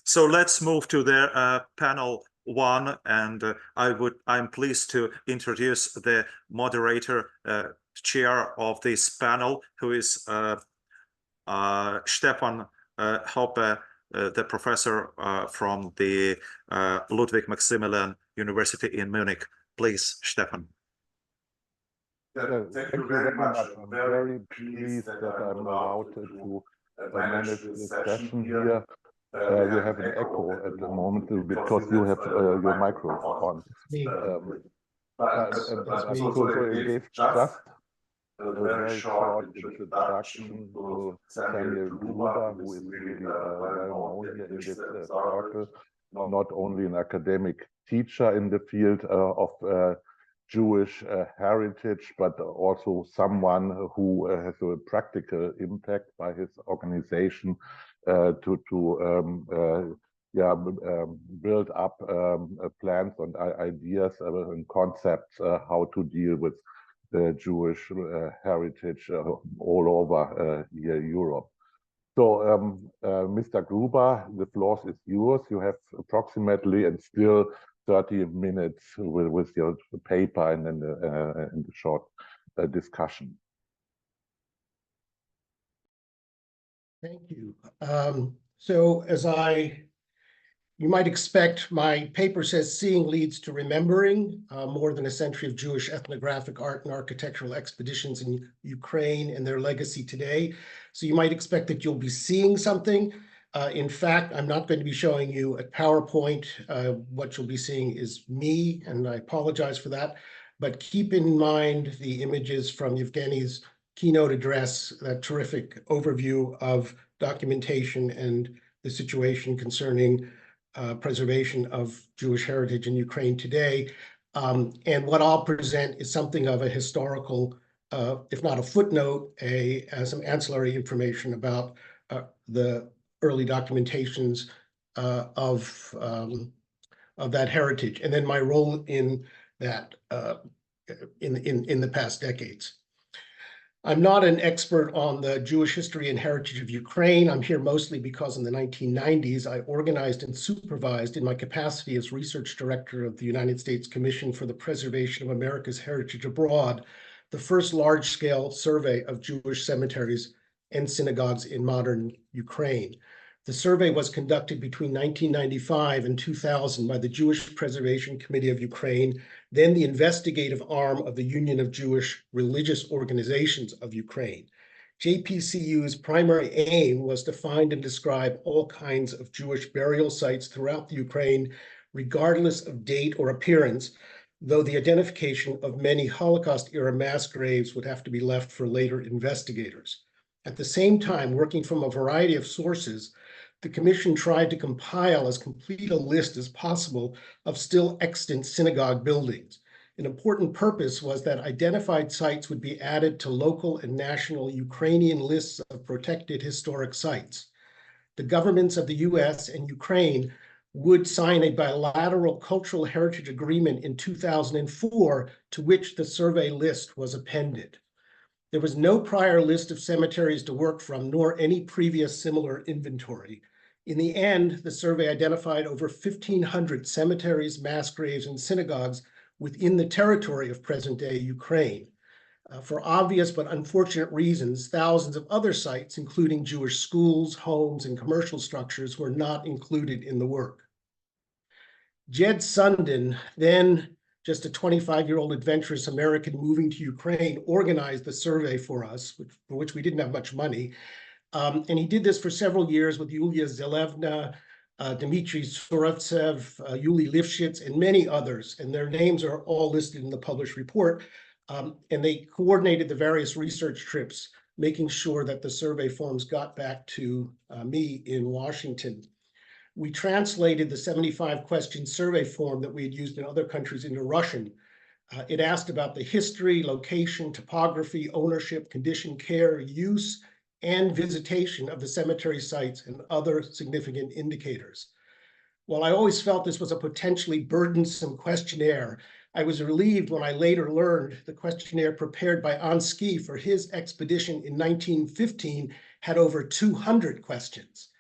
So let's move to the panel one, and I'm pleased to introduce the moderator, chair of this panel, who is Stephan Hoppe, the professor from the Ludwig Maximilian University in Munich. Please, Stephan. Thank you very much. I'm very pleased that I'm allowed to manage this session here. You have an echo at the moment because you have your microphone on. So it gave just a very short introduction to Samuel Gruber, who is really well known here in this circle, not only an academic teacher in the field of Jewish heritage, but also someone who has a practical impact by his organization to build up plans and ideas and concepts how to deal with the Jewish heritage all over Europe. So, Mr. Gruber, the floor is yours. You have approximately and still 30 minutes with your paper and then the short discussion. Thank you. So as you might expect, my paper says Seeing Leads to Remembering, more than a century of Jewish ethnographic art and architectural expeditions in Ukraine and their legacy today. So you might expect that you'll be seeing something. In fact, I'm not going to be showing you a PowerPoint. What you'll be seeing is me, and I apologize for that. But keep in mind the images from Yevgeny's keynote address, that terrific overview of documentation and the situation concerning preservation of Jewish heritage in Ukraine today. And what I'll present is something of a historical, if not a footnote, some ancillary information about the early documentations of that heritage, and then my role in that in the past decades. I'm not an expert on the Jewish history and heritage of Ukraine. I'm here mostly because in the 1990s, I organized and supervised in my capacity as research director of the United States Commission for the Preservation of America's Heritage Abroad, the first large-scale survey of Jewish cemeteries and synagogues in modern Ukraine. The survey was conducted between 1995 and 2000 by the Jewish Preservation Committee of Ukraine, then the investigative arm of the Union of Jewish Religious Organizations of Ukraine. JPCU's primary aim was to find and describe all kinds of Jewish burial sites throughout the Ukraine, regardless of date or appearance, though the identification of many Holocaust-era mass graves would have to be left for later investigators. At the same time, working from a variety of sources, the Commission tried to compile as complete a list as possible of still extant synagogue buildings. An important purpose was that identified sites would be added to local and national Ukrainian lists of protected historic sites. The governments of the US and Ukraine would sign a bilateral cultural heritage agreement in 2004, to which the survey list was appended. There was no prior list of cemeteries to work from, nor any previous similar inventory. In the end, the survey identified over 1,500 cemeteries, mass graves, and synagogues within the territory of present-day Ukraine. For obvious but unfortunate reasons, thousands of other sites, including Jewish schools, homes, and commercial structures, were not included in the work. Jed Sundin, then just a 25-year-old adventurous American moving to Ukraine, organized the survey for us, for which we didn't have much money. And he did this for several years with Yulia Zelevna, Dmitry Surovtsev, Yuli Lifshitz, and many others. And their names are all listed in the published report. And they coordinated the various research trips, making sure that the survey forms got back to me in Washington. We translated the 75-question survey form that we had used in other countries into Russian. It asked about the history, location, topography, ownership, condition, care, use, and visitation of the cemetery sites and other significant indicators. While I always felt this was a potentially burdensome questionnaire, I was relieved when I later learned the questionnaire prepared by Ansky for his expedition in 1915 had over 200 questions.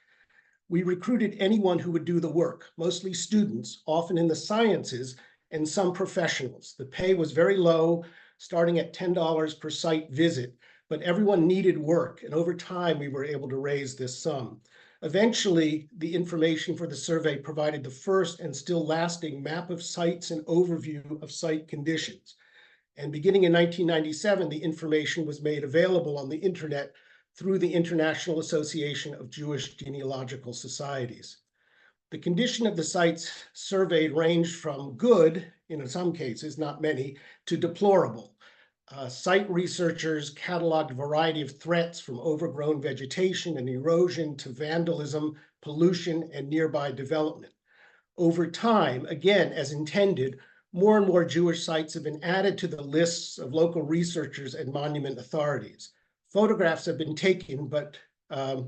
We recruited anyone who would do the work, mostly students, often in the sciences, and some professionals. The pay was very low, starting at $10 per site visit, but everyone needed work, and over time we were able to raise this sum. Eventually, the information for the survey provided the first and still lasting map of sites and overview of site conditions. And beginning in 1997, the information was made available on the internet through the International Association of Jewish Genealogical Societies. The condition of the sites surveyed ranged from good, in some cases, not many, to deplorable. Site researchers cataloged a variety of threats from overgrown vegetation and erosion to vandalism, pollution, and nearby development. Over time, again, as intended, more and more Jewish sites have been added to the lists of local researchers and monument authorities. Photographs have been taken, but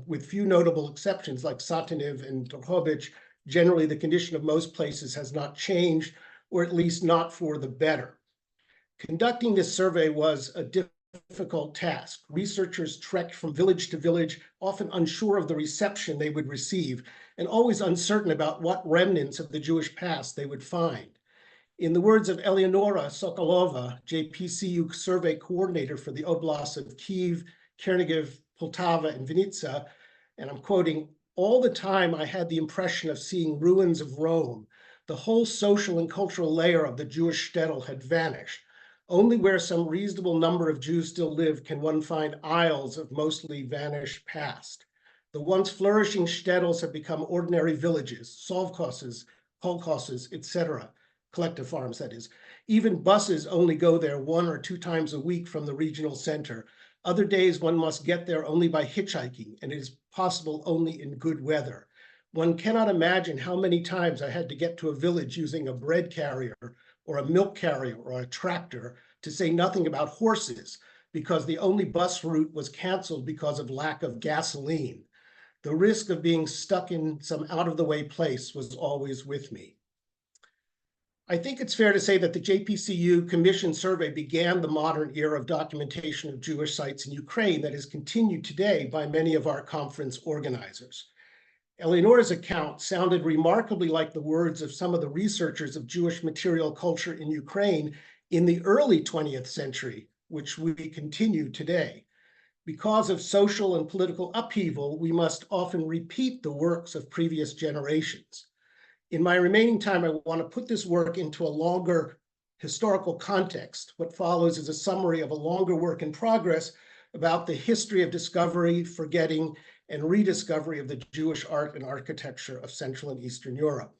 with few notable exceptions like Sataniv and Drohobych, generally the condition of most places has not changed, or at least not for the better. Conducting this survey was a difficult task. Researchers trekked from village to village, often unsure of the reception they would receive, and always uncertain about what remnants of the Jewish past they would find. In the words of Eleonora Sokolova, JPCU survey coordinator for the Oblasts of Kyiv, Chernivtsi, Poltava, and Vinnytsia, and I'm quoting, "All the time I had the impression of seeing ruins of Rome. The whole social and cultural layer of the Jewish shtetl had vanished. Only where some reasonable number of Jews still live can one find aisles of mostly vanished past. The once flourishing shtetls have become ordinary villages, sovkhozes, kolkhozes, etc., collective farms, that is. Even buses only go there 1 or 2 times a week from the regional center. Other days one must get there only by hitchhiking, and it is possible only in good weather. One cannot imagine how many times I had to get to a village using a bread carrier or a milk carrier or a tractor, to say nothing about horses, because the only bus route was canceled because of lack of gasoline. The risk of being stuck in some out-of-the-way place was always with me." I think it's fair to say that the JPCU Commission survey began the modern era of documentation of Jewish sites in Ukraine that is continued today by many of our conference organizers. Eleonora's account sounded remarkably like the words of some of the researchers of Jewish material culture in Ukraine in the early 20th century, which we continue today. Because of social and political upheaval, we must often repeat the works of previous generations. In my remaining time, I want to put this work into a longer historical context. What follows is a summary of a longer work in progress about the history of discovery, forgetting, and rediscovery of the Jewish art and architecture of Central and Eastern Europe.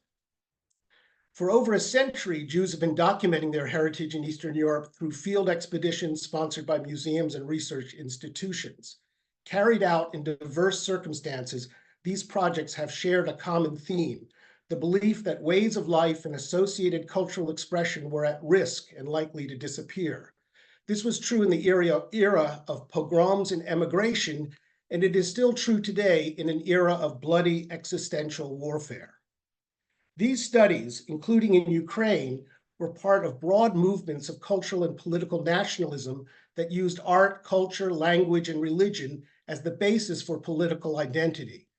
For over a century, Jews have been documenting their heritage in Eastern Europe through field expeditions sponsored by museums and research institutions. Carried out in diverse circumstances, these projects have shared a common theme: the belief that ways of life and associated cultural expression were at risk and likely to disappear. This was true in the era of pogroms and emigration, and it is still true today in an era of bloody existential warfare. These studies, including in Ukraine, were part of broad movements of cultural and political nationalism that used art, culture, language, and religion as the basis for political identity.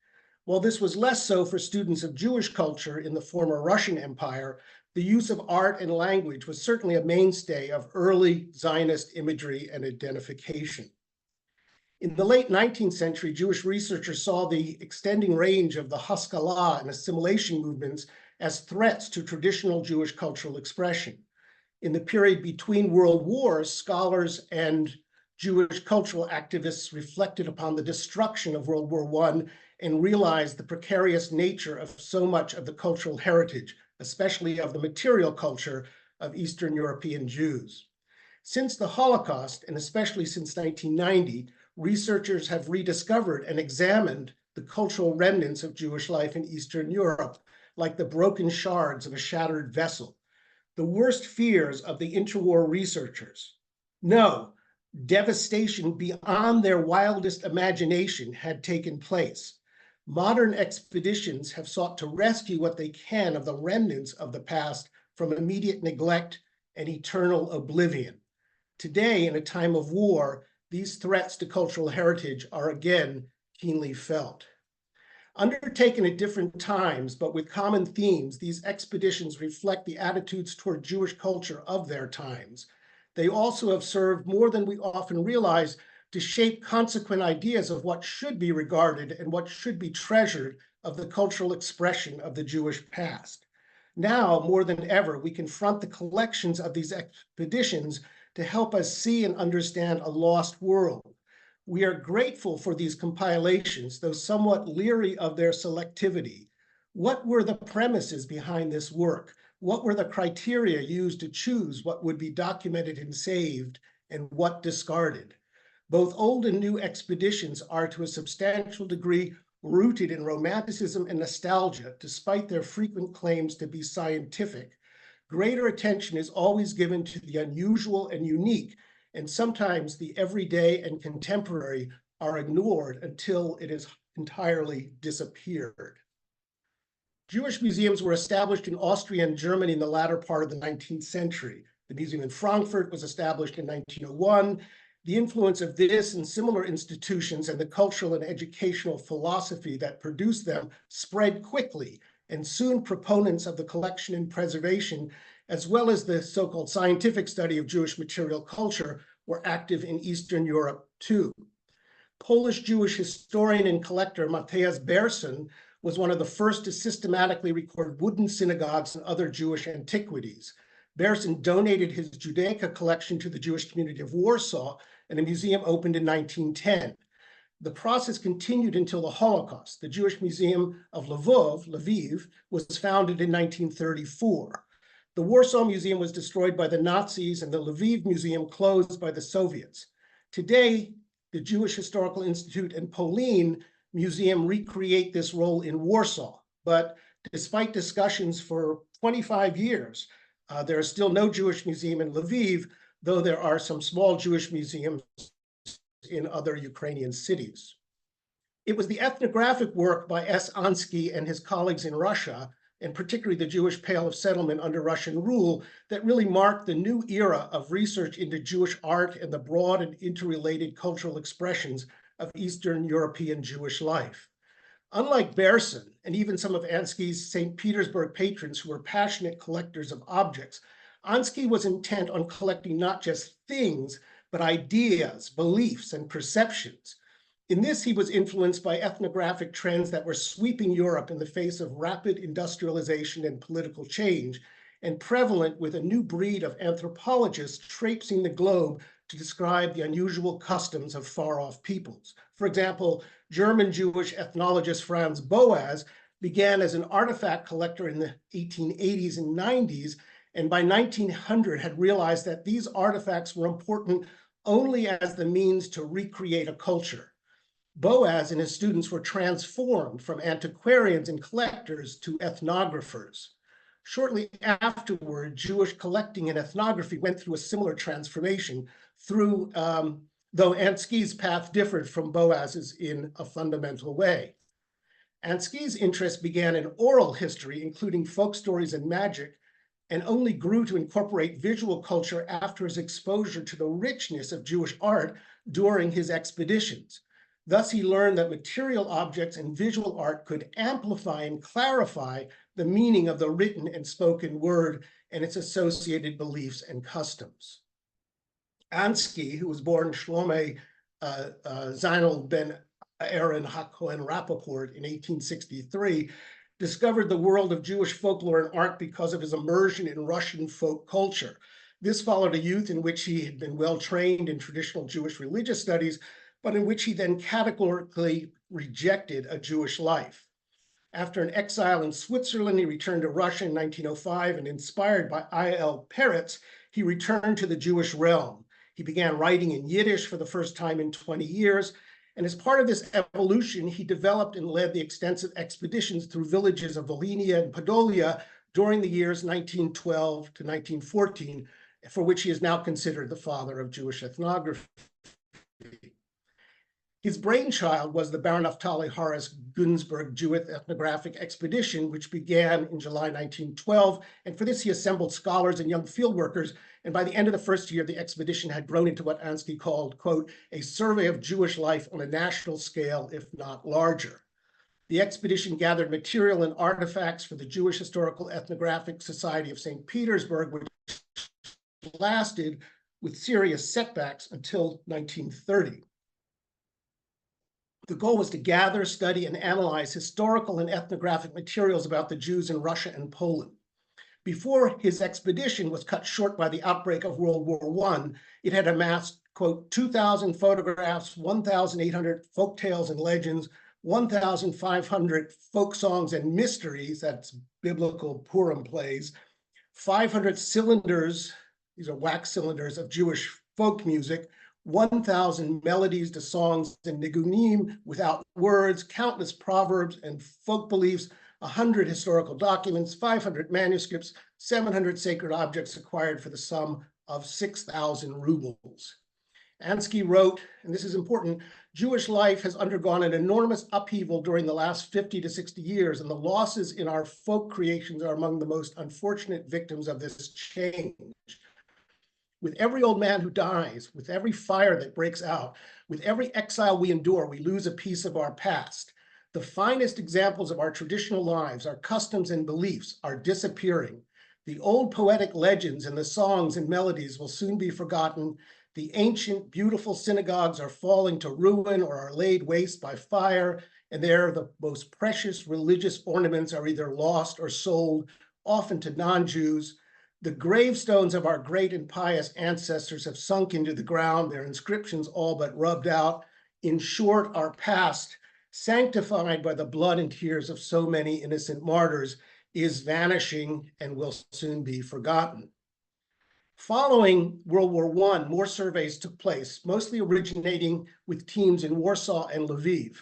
While this was less so for students of Jewish culture in the former Russian Empire, the use of art and language was certainly a mainstay of early Zionist imagery and identification. In the late 19th century, Jewish researchers saw the extending range of the Haskalah and assimilation movements as threats to traditional Jewish cultural expression. In the period between world wars, scholars and Jewish cultural activists reflected upon the destruction of World War I and realized the precarious nature of so much of the cultural heritage, especially of the material culture of Eastern European Jews. Since the Holocaust, and especially since 1990, researchers have rediscovered and examined the cultural remnants of Jewish life in Eastern Europe, like the broken shards of a shattered vessel. The worst fears of the interwar researchers. No, devastation beyond their wildest imagination had taken place. Modern expeditions have sought to rescue what they can of the remnants of the past from immediate neglect and eternal oblivion. Today, in a time of war, these threats to cultural heritage are again keenly felt. Undertaken at different times, but with common themes, these expeditions reflect the attitudes toward Jewish culture of their times. They also have served more than we often realize to shape consequent ideas of what should be regarded and what should be treasured of the cultural expression of the Jewish past. Now, more than ever, we confront the collections of these expeditions to help us see and understand a lost world. We are grateful for these compilations, though somewhat leery of their selectivity. What were the premises behind this work? What were the criteria used to choose what would be documented and saved and what discarded? Both old and new expeditions are to a substantial degree rooted in romanticism and nostalgia, despite their frequent claims to be scientific. Greater attention is always given to the unusual and unique, and sometimes the everyday and contemporary are ignored until it has entirely disappeared. Jewish museums were established in Austria and Germany in the latter part of the 19th century. The museum in Frankfurt was established in 1901. The influence of this and similar institutions and the cultural and educational philosophy that produced them spread quickly, and soon proponents of the collection and preservation, as well as the so-called scientific study of Jewish material culture, were active in Eastern Europe too. Polish Jewish historian and collector Mateusz Berson was one of the first to systematically record wooden synagogues and other Jewish antiquities. Berson donated his Judaica collection to the Jewish community of Warsaw, and a museum opened in 1910. The process continued until the Holocaust. The Jewish Museum of Lviv, was founded in 1934. The Warsaw Museum was destroyed by the Nazis, and the Lviv Museum closed by the Soviets. Today, the Jewish Historical Institute and Polin Museum recreate this role in Warsaw. But despite discussions for 25 years, there is still no Jewish museum in Lviv, though there are some small Jewish museums in other Ukrainian cities. It was the ethnographic work by S. Ansky and his colleagues in Russia, and particularly the Jewish Pale of Settlement under Russian rule, that really marked the new era of research into Jewish art and the broad and interrelated cultural expressions of Eastern European Jewish life. Unlike Berson, and even some of Ansky's St. Petersburg patrons who were passionate collectors of objects, Ansky was intent on collecting not just things, but ideas, beliefs, and perceptions. In this, he was influenced by ethnographic trends that were sweeping Europe in the face of rapid industrialization and political change, and prevalent with a new breed of anthropologists traipsing the globe to describe the unusual customs of far-off peoples. For example, German Jewish ethnologist Franz Boas began as an artifact collector in the 1880s and 90s, and by 1900 had realized that these artifacts were important only as the means to recreate a culture. Boas and his students were transformed from antiquarians and collectors to ethnographers. Shortly afterward, Jewish collecting and ethnography went through a similar transformation though Ansky's path differed from Boas's in a fundamental way. Ansky's interest began in oral history, including folk stories and magic, and only grew to incorporate visual culture after his exposure to the richness of Jewish art during his expeditions. Thus, he learned that material objects and visual art could amplify and clarify the meaning of the written and spoken word and its associated beliefs and customs. Ansky, who was born Shlomo Zainul ben Aaron HaKohen Rappaport in 1863, discovered the world of Jewish folklore and art because of his immersion in Russian folk culture. This followed a youth in which he had been well trained in traditional Jewish religious studies, but in which he then categorically rejected a Jewish life. After an exile in Switzerland, he returned to Russia in 1905, and inspired by I.L. Peretz, he returned to the Jewish realm. He began writing in Yiddish for the first time in 20 years, and as part of this evolution, he developed and led the extensive expeditions through villages of Volhynia and Podolia during the years 1912 to 1914, for which he is now considered the father of Jewish ethnography. His brainchild was the Baron Naftali Horace Günzburg Jewish Ethnographic Expedition, which began in July 1912. And for this, he assembled scholars and young field workers. And by the end of the first year, the expedition had grown into what Ansky called, quote, a survey of Jewish life on a national scale, if not larger. The expedition gathered material and artifacts for the Jewish Historical Ethnographic Society of St. Petersburg, which lasted with serious setbacks until 1930. The goal was to gather, study, and analyze historical and ethnographic materials about the Jews in Russia and Poland. Before his expedition was cut short by the outbreak of World War I, it had amassed, quote, 2,000 photographs, 1,800 folk tales and legends, 1,500 folk songs and mysteries, that's biblical Purim plays, 500 cylinders, these are wax cylinders of Jewish folk music, 1,000 melodies to songs and nigunim without words, countless proverbs and folk beliefs, 100 historical documents, 500 manuscripts, 700 sacred objects acquired for the sum of 6,000 rubles. Ansky wrote, and this is important, Jewish life has undergone an enormous upheaval during the last 50 to 60 years, and the losses in our folk creations are among the most unfortunate victims of this change. With every old man who dies, with every fire that breaks out, with every exile we endure, we lose a piece of our past. The finest examples of our traditional lives, our customs and beliefs are disappearing. The old poetic legends and the songs and melodies will soon be forgotten. The ancient, beautiful synagogues are falling to ruin or are laid waste by fire, and there the most precious religious ornaments are either lost or sold, often to non-Jews. The gravestones of our great and pious ancestors have sunk into the ground, their inscriptions all but rubbed out. In short, our past, sanctified by the blood and tears of so many innocent martyrs, is vanishing and will soon be forgotten. Following World War I, more surveys took place, mostly originating with teams in Warsaw and Lviv.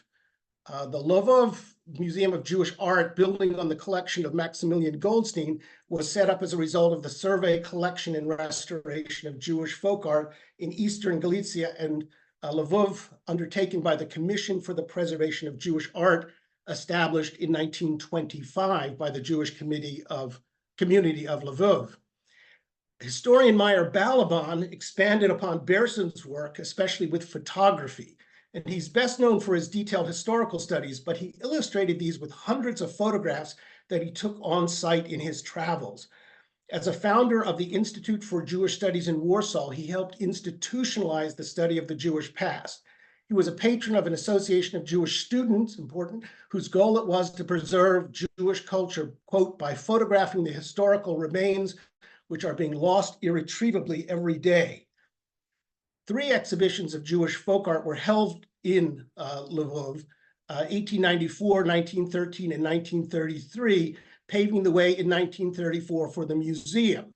The Lvov Museum of Jewish Art, building on the collection of Maximilian Goldstein, was set up as a result of the survey, collection, and restoration of Jewish folk art in Eastern Galicia and Lvov, undertaken by the Commission for the Preservation of Jewish Art, established in 1925 by the Jewish Community of Lvov. Historian Meyer Balaban expanded upon Berson's work, especially with photography, and he's best known for his detailed historical studies, but he illustrated these with hundreds of photographs that he took on site in his travels. As a founder of the Institute for Jewish Studies in Warsaw, he helped institutionalize the study of the Jewish past. He was a patron of an association of Jewish students, important, whose goal it was to preserve Jewish culture, quote, by photographing the historical remains which are being lost irretrievably every day. 3 exhibitions of Jewish folk art were held in Lvov, 1894, 1913, and 1933, paving the way in 1934 for the museum.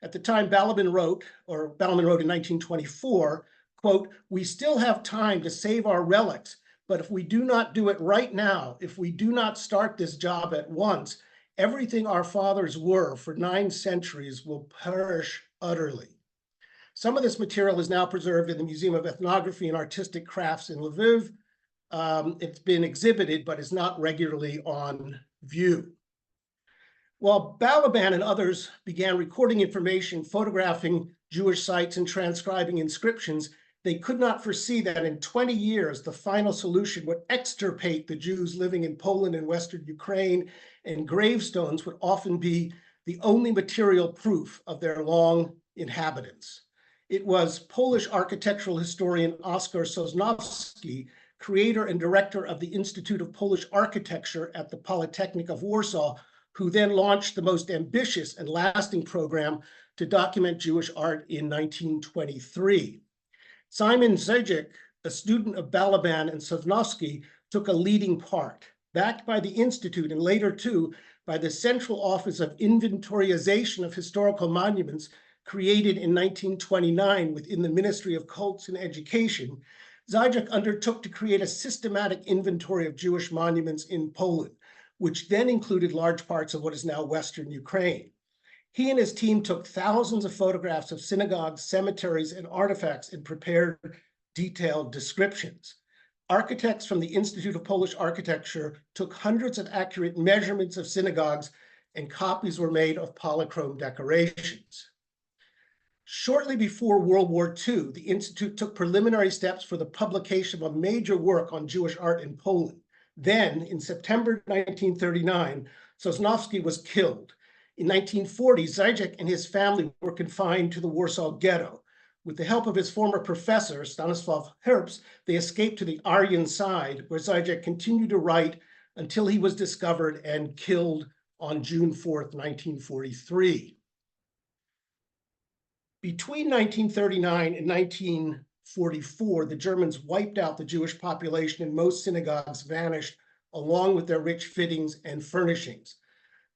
At the time, Balaban wrote in 1924, quote, "We still have time to save our relics, but if we do not do it right now, if we do not start this job at once, everything our fathers were for 9 centuries will perish utterly." Some of this material is now preserved in the Museum of Ethnography and Artistic Crafts in Lviv. It's been exhibited, but is not regularly on view. While Balaban and others began recording information, photographing Jewish sites, and transcribing inscriptions, they could not foresee that in 20 years, the final solution would extirpate the Jews living in Poland and Western Ukraine, and gravestones would often be the only material proof of their long inhabitants. It was Polish architectural historian Oskar Sosnowski, creator and director of the Institute of Polish Architecture at the Polytechnic of Warsaw, who then launched the most ambitious and lasting program to document Jewish art in 1923. Simon Zajic, a student of Balaban and Sosnowski, took a leading part. Backed by the Institute and later too by the Central Office of Inventorization of Historical Monuments, created in 1929 within the Ministry of Cults and Education, Zajic undertook to create a systematic inventory of Jewish monuments in Poland, which then included large parts of what is now Western Ukraine. He and his team took thousands of photographs of synagogues, cemeteries, and artifacts and prepared detailed descriptions. Architects from the Institute of Polish Architecture took hundreds of accurate measurements of synagogues, and copies were made of polychrome decorations. Shortly before World War II, the Institute took preliminary steps for the publication of a major work on Jewish art in Poland. Then, in September 1939, Sosnowski was killed. In 1940, Zajic and his family were confined to the Warsaw Ghetto. With the help of his former professor, Stanisław Herbst, they escaped to the Aryan side, where Zajic continued to write until he was discovered and killed on June 4th, 1943. Between 1939 and 1944, the Germans wiped out the Jewish population and most synagogues vanished, along with their rich fittings and furnishings.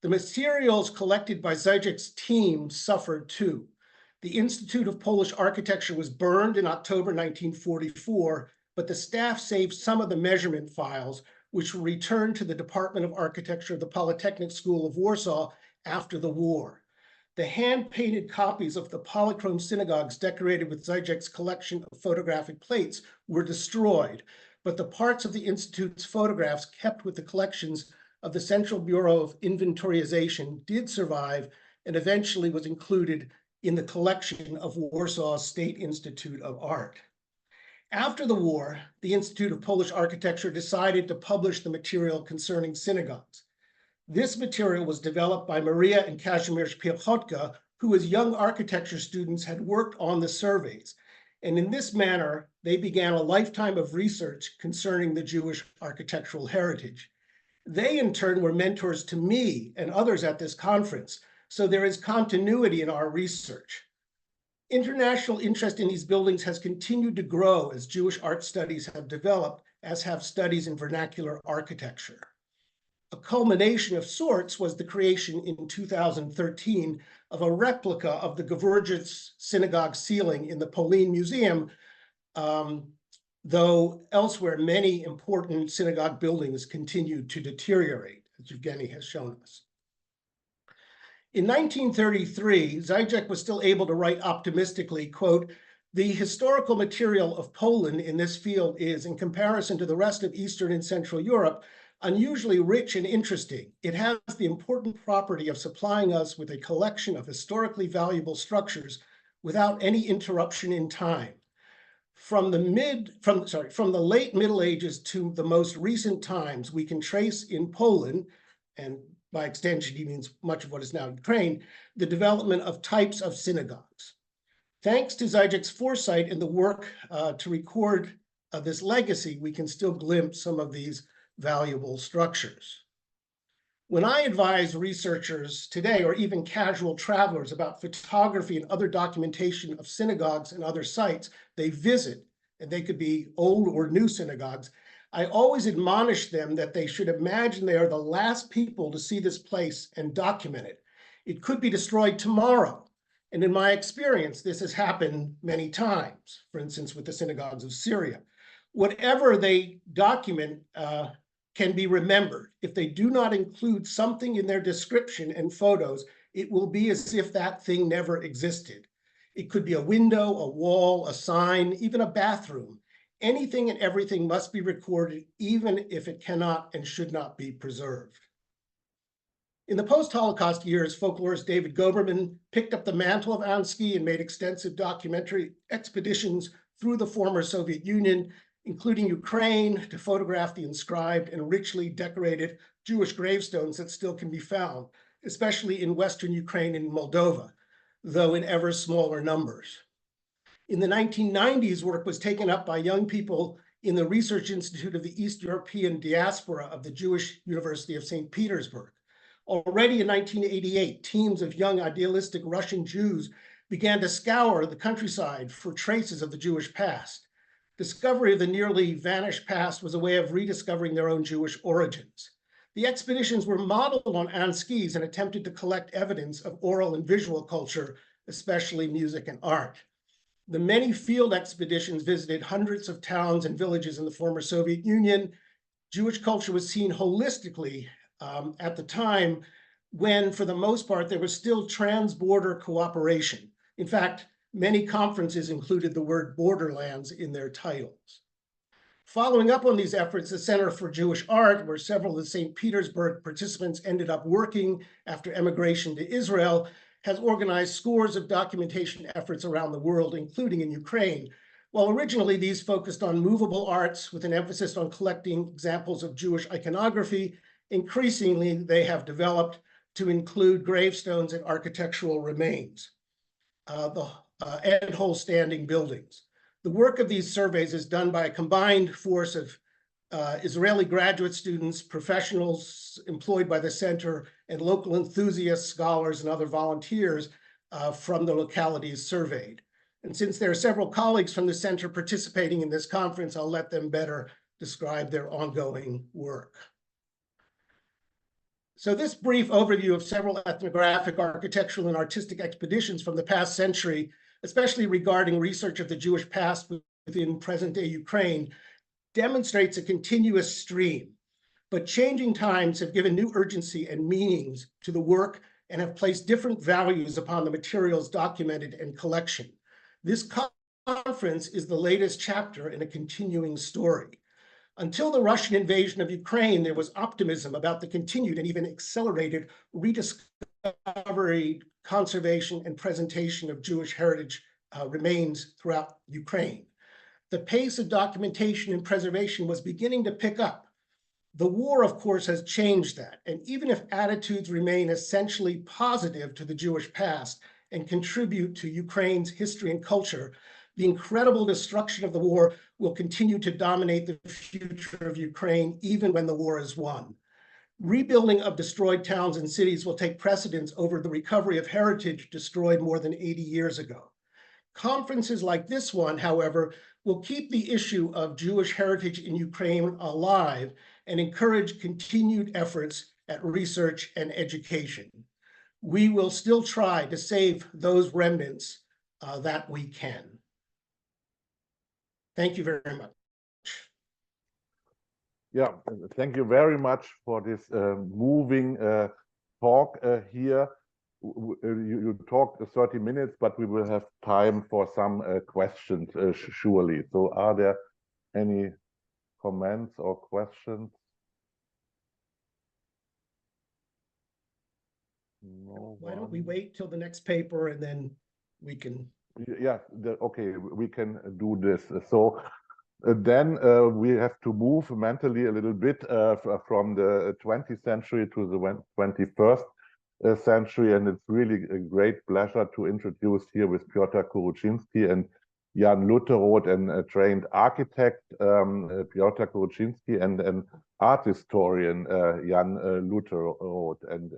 The materials collected by Zajic's team suffered too. The Institute of Polish Architecture was burned in October 1944, but the staff saved some of the measurement files, which were returned to the Department of Architecture of the Polytechnic School of Warsaw after the war. The hand-painted copies of the polychrome synagogues decorated with Zajic's collection of photographic plates were destroyed, but the parts of the Institute's photographs kept with the collections of the Central Bureau of Inventorization did survive and eventually was included in the collection of Warsaw's State Institute of Art. After the war, the Institute of Polish Architecture decided to publish the material concerning synagogues. This material was developed by Maria and Kazimierz Piechotka, who as young architecture students had worked on the surveys. And in this manner, they began a lifetime of research concerning the Jewish architectural heritage. They in turn were mentors to me and others at this conference, so there is continuity in our research. International interest in these buildings has continued to grow as Jewish art studies have developed, as have studies in vernacular architecture. A culmination of sorts was the creation in 2013 of a replica of the Gewurgitz synagogue ceiling in the Polin Museum, though elsewhere many important synagogue buildings continued to deteriorate, as Evgeny has shown us. In 1933, Zajic was still able to write optimistically, quote, "The historical material of Poland in this field is, in comparison to the rest of Eastern and Central Europe, unusually rich and interesting. It has the important property of supplying us with a collection of historically valuable structures without any interruption in time. From the late Middle Ages to the most recent times, we can trace in Poland, and by extension he means much of what is now Ukraine, the development of types of synagogues. Thanks to Zajic's foresight in the work to record this legacy, we can still glimpse some of these valuable structures. When I advise researchers today, or even casual travelers, about photography and other documentation of synagogues and other sites they visit, and they could be old or new synagogues, I always admonish them that they should imagine they are the last people to see this place and document it. It could be destroyed tomorrow. And in my experience, this has happened many times, for instance, with the synagogues of Syria. Whatever they document can be remembered. If they do not include something in their description and photos, it will be as if that thing never existed. It could be a window, a wall, a sign, even a bathroom. Anything and everything must be recorded, even if it cannot and should not be preserved. In the post-Holocaust years, folklorist David Goberman picked up the mantle of Ansky and made extensive documentary expeditions through the former Soviet Union, including Ukraine, to photograph the inscribed and richly decorated Jewish gravestones that still can be found, especially in Western Ukraine and Moldova, though in ever smaller numbers. In the 1990s, work was taken up by young people in the Research Institute of the East European Diaspora of the Jewish University of St. Petersburg. Already in 1988, teams of young idealistic Russian Jews began to scour the countryside for traces of the Jewish past. Discovery of the nearly vanished past was a way of rediscovering their own Jewish origins. The expeditions were modeled on Ansky's and attempted to collect evidence of oral and visual culture, especially music and art. The many field expeditions visited hundreds of towns and villages in the former Soviet Union. Jewish culture was seen holistically at the time when, for the most part, there was still trans-border cooperation. In fact, many conferences included the word borderlands in their titles. Following up on these efforts, the Center for Jewish Art, where several of the St. Petersburg participants ended up working after emigration to Israel, has organized scores of documentation efforts around the world, including in Ukraine. While originally these focused on movable arts with an emphasis on collecting examples of Jewish iconography, increasingly they have developed to include gravestones and architectural remains, and whole standing buildings. The work of these surveys is done by a combined force of Israeli graduate students, professionals employed by the center, and local enthusiasts, scholars, and other volunteers from the localities surveyed. And since there are several colleagues from the center participating in this conference, I'll let them better describe their ongoing work. So this brief overview of several ethnographic, architectural, and artistic expeditions from the past century, especially regarding research of the Jewish past within present-day Ukraine, demonstrates a continuous stream. But changing times have given new urgency and meanings to the work and have placed different values upon the materials documented and collection. This conference is the latest chapter in a continuing story. Until the Russian invasion of Ukraine, there was optimism about the continued and even accelerated rediscovery, conservation, and presentation of Jewish heritage remains throughout Ukraine. The pace of documentation and preservation was beginning to pick up. The war, of course, has changed that. And even if attitudes remain essentially positive to the Jewish past and contribute to Ukraine's history and culture, the incredible destruction of the war will continue to dominate the future of Ukraine, even when the war is won. Rebuilding of destroyed towns and cities will take precedence over the recovery of heritage destroyed more than 80 years ago. Conferences like this one, however, will keep the issue of Jewish heritage in Ukraine alive and encourage continued efforts at research and education. We will still try to save those remnants that we can. Thank you very much. Yeah, thank you very much for this moving talk here. You talked 30 minutes, but we will have time for some questions, surely. So are there any comments or questions? No. Why don't we wait till the next paper and then we can... Yeah, okay, we can do this. So then we have to move mentally a little bit from the 20th century to the 21st century, and it's really a great pleasure to introduce here with Piotr Kuroczyński and Jan Lutteroth, and a trained architect, Piotr Kuroczyński, and an art historian, Jan Lutteroth. And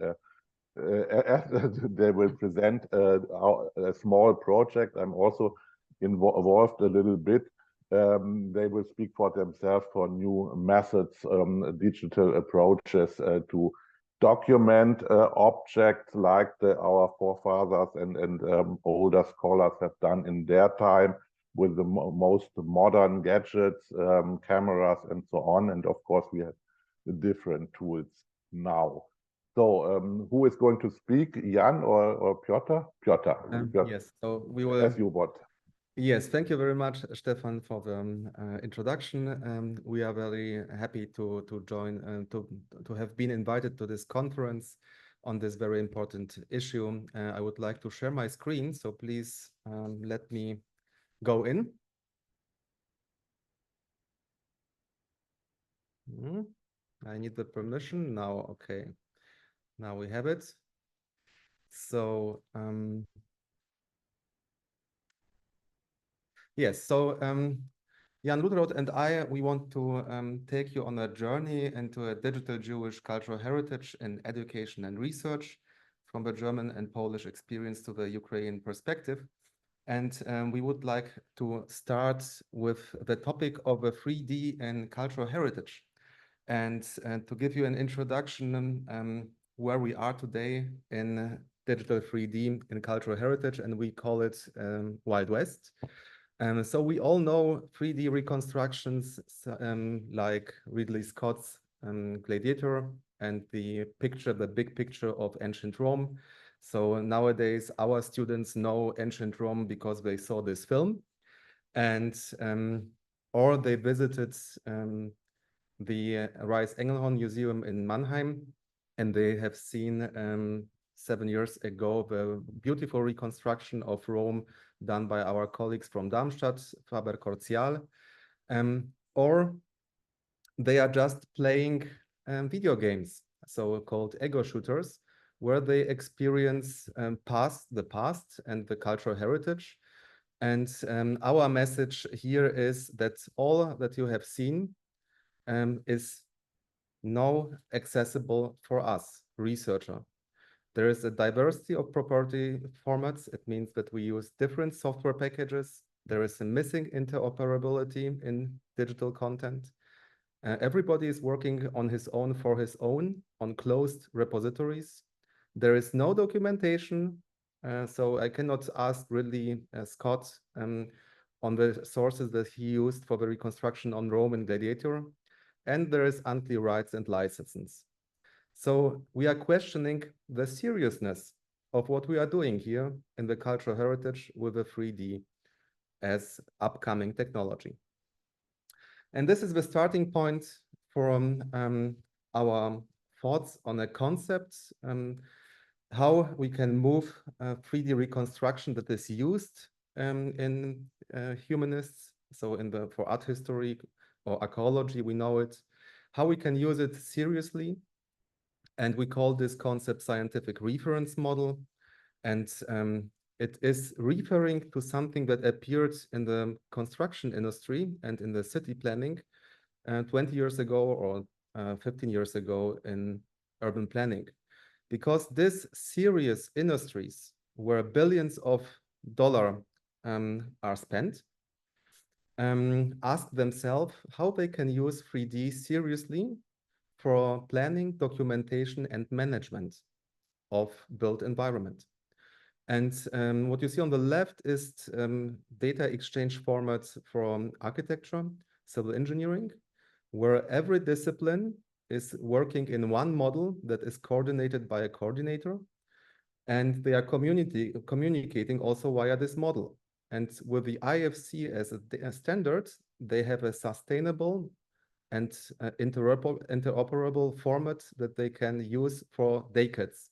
they will present a small project. I'm also involved a little bit. They will speak for themselves for new methods, digital approaches to document objects like our forefathers and older scholars have done in their time with the most modern gadgets, cameras, and so on. And of course, we have the different tools now. So who is going to speak, Jan or Piotr? Piotr. Yes, so we will... As you want. Yes, thank you very much, Stephan, for the introduction. We are very happy to join, to have been invited to this conference on this very important issue. I would like to share my screen, so please let me go in. I need the permission now. Okay, now we have it. So yes, so Jan Lutteroth and we want to take you on a journey into a digital Jewish cultural heritage in education and research, from the German and Polish experience to the Ukrainian perspective. And we would like to start with the topic of a 3D and cultural heritage. And to give you an introduction where we are today in digital 3D in cultural heritage, and we call it Wild West. So we all know 3D reconstructions like Ridley Scott's Gladiator and the big picture of ancient Rome. So nowadays our students know ancient Rome because they saw this film, and or they visited the Reichs-Engelhorn Museum in Mannheim, and they have seen 7 years ago the beautiful reconstruction of Rome done by our colleagues from Darmstadt, Faber Cortial, or they are just playing video games, so-called ego shooters, where they experience the past and the cultural heritage. And our message here is that all that you have seen is now accessible for us, researcher. There is a diversity of property formats. It means that we use different software packages. There is a missing interoperability in digital content. Everybody is working on his own for his own on closed repositories. There is no documentation, so I cannot ask really Scott on the sources that he used for the reconstruction on Roman Gladiator. And there is unclear rights and licenses. So we are questioning the seriousness of what we are doing here in the cultural heritage with the 3D as upcoming technology. And this is the starting point from our thoughts on a concept, how we can move 3D reconstruction that is used in humanists, so for art history or archaeology, we know it, how we can use it seriously. And we call this concept scientific reference model. And it is referring to something that appeared in the construction industry and in the city planning 20 years ago or 15 years ago in urban planning. Because these serious industries where billions of dollars are spent, ask themselves how they can use 3D seriously for planning, documentation, and management of built environment. And what you see on the left is data exchange formats from architecture, civil engineering, where every discipline is working in one model that is coordinated by a coordinator, and they are communicating also via this model. And with the IFC as a standard, they have a sustainable and interoperable format that they can use for decades.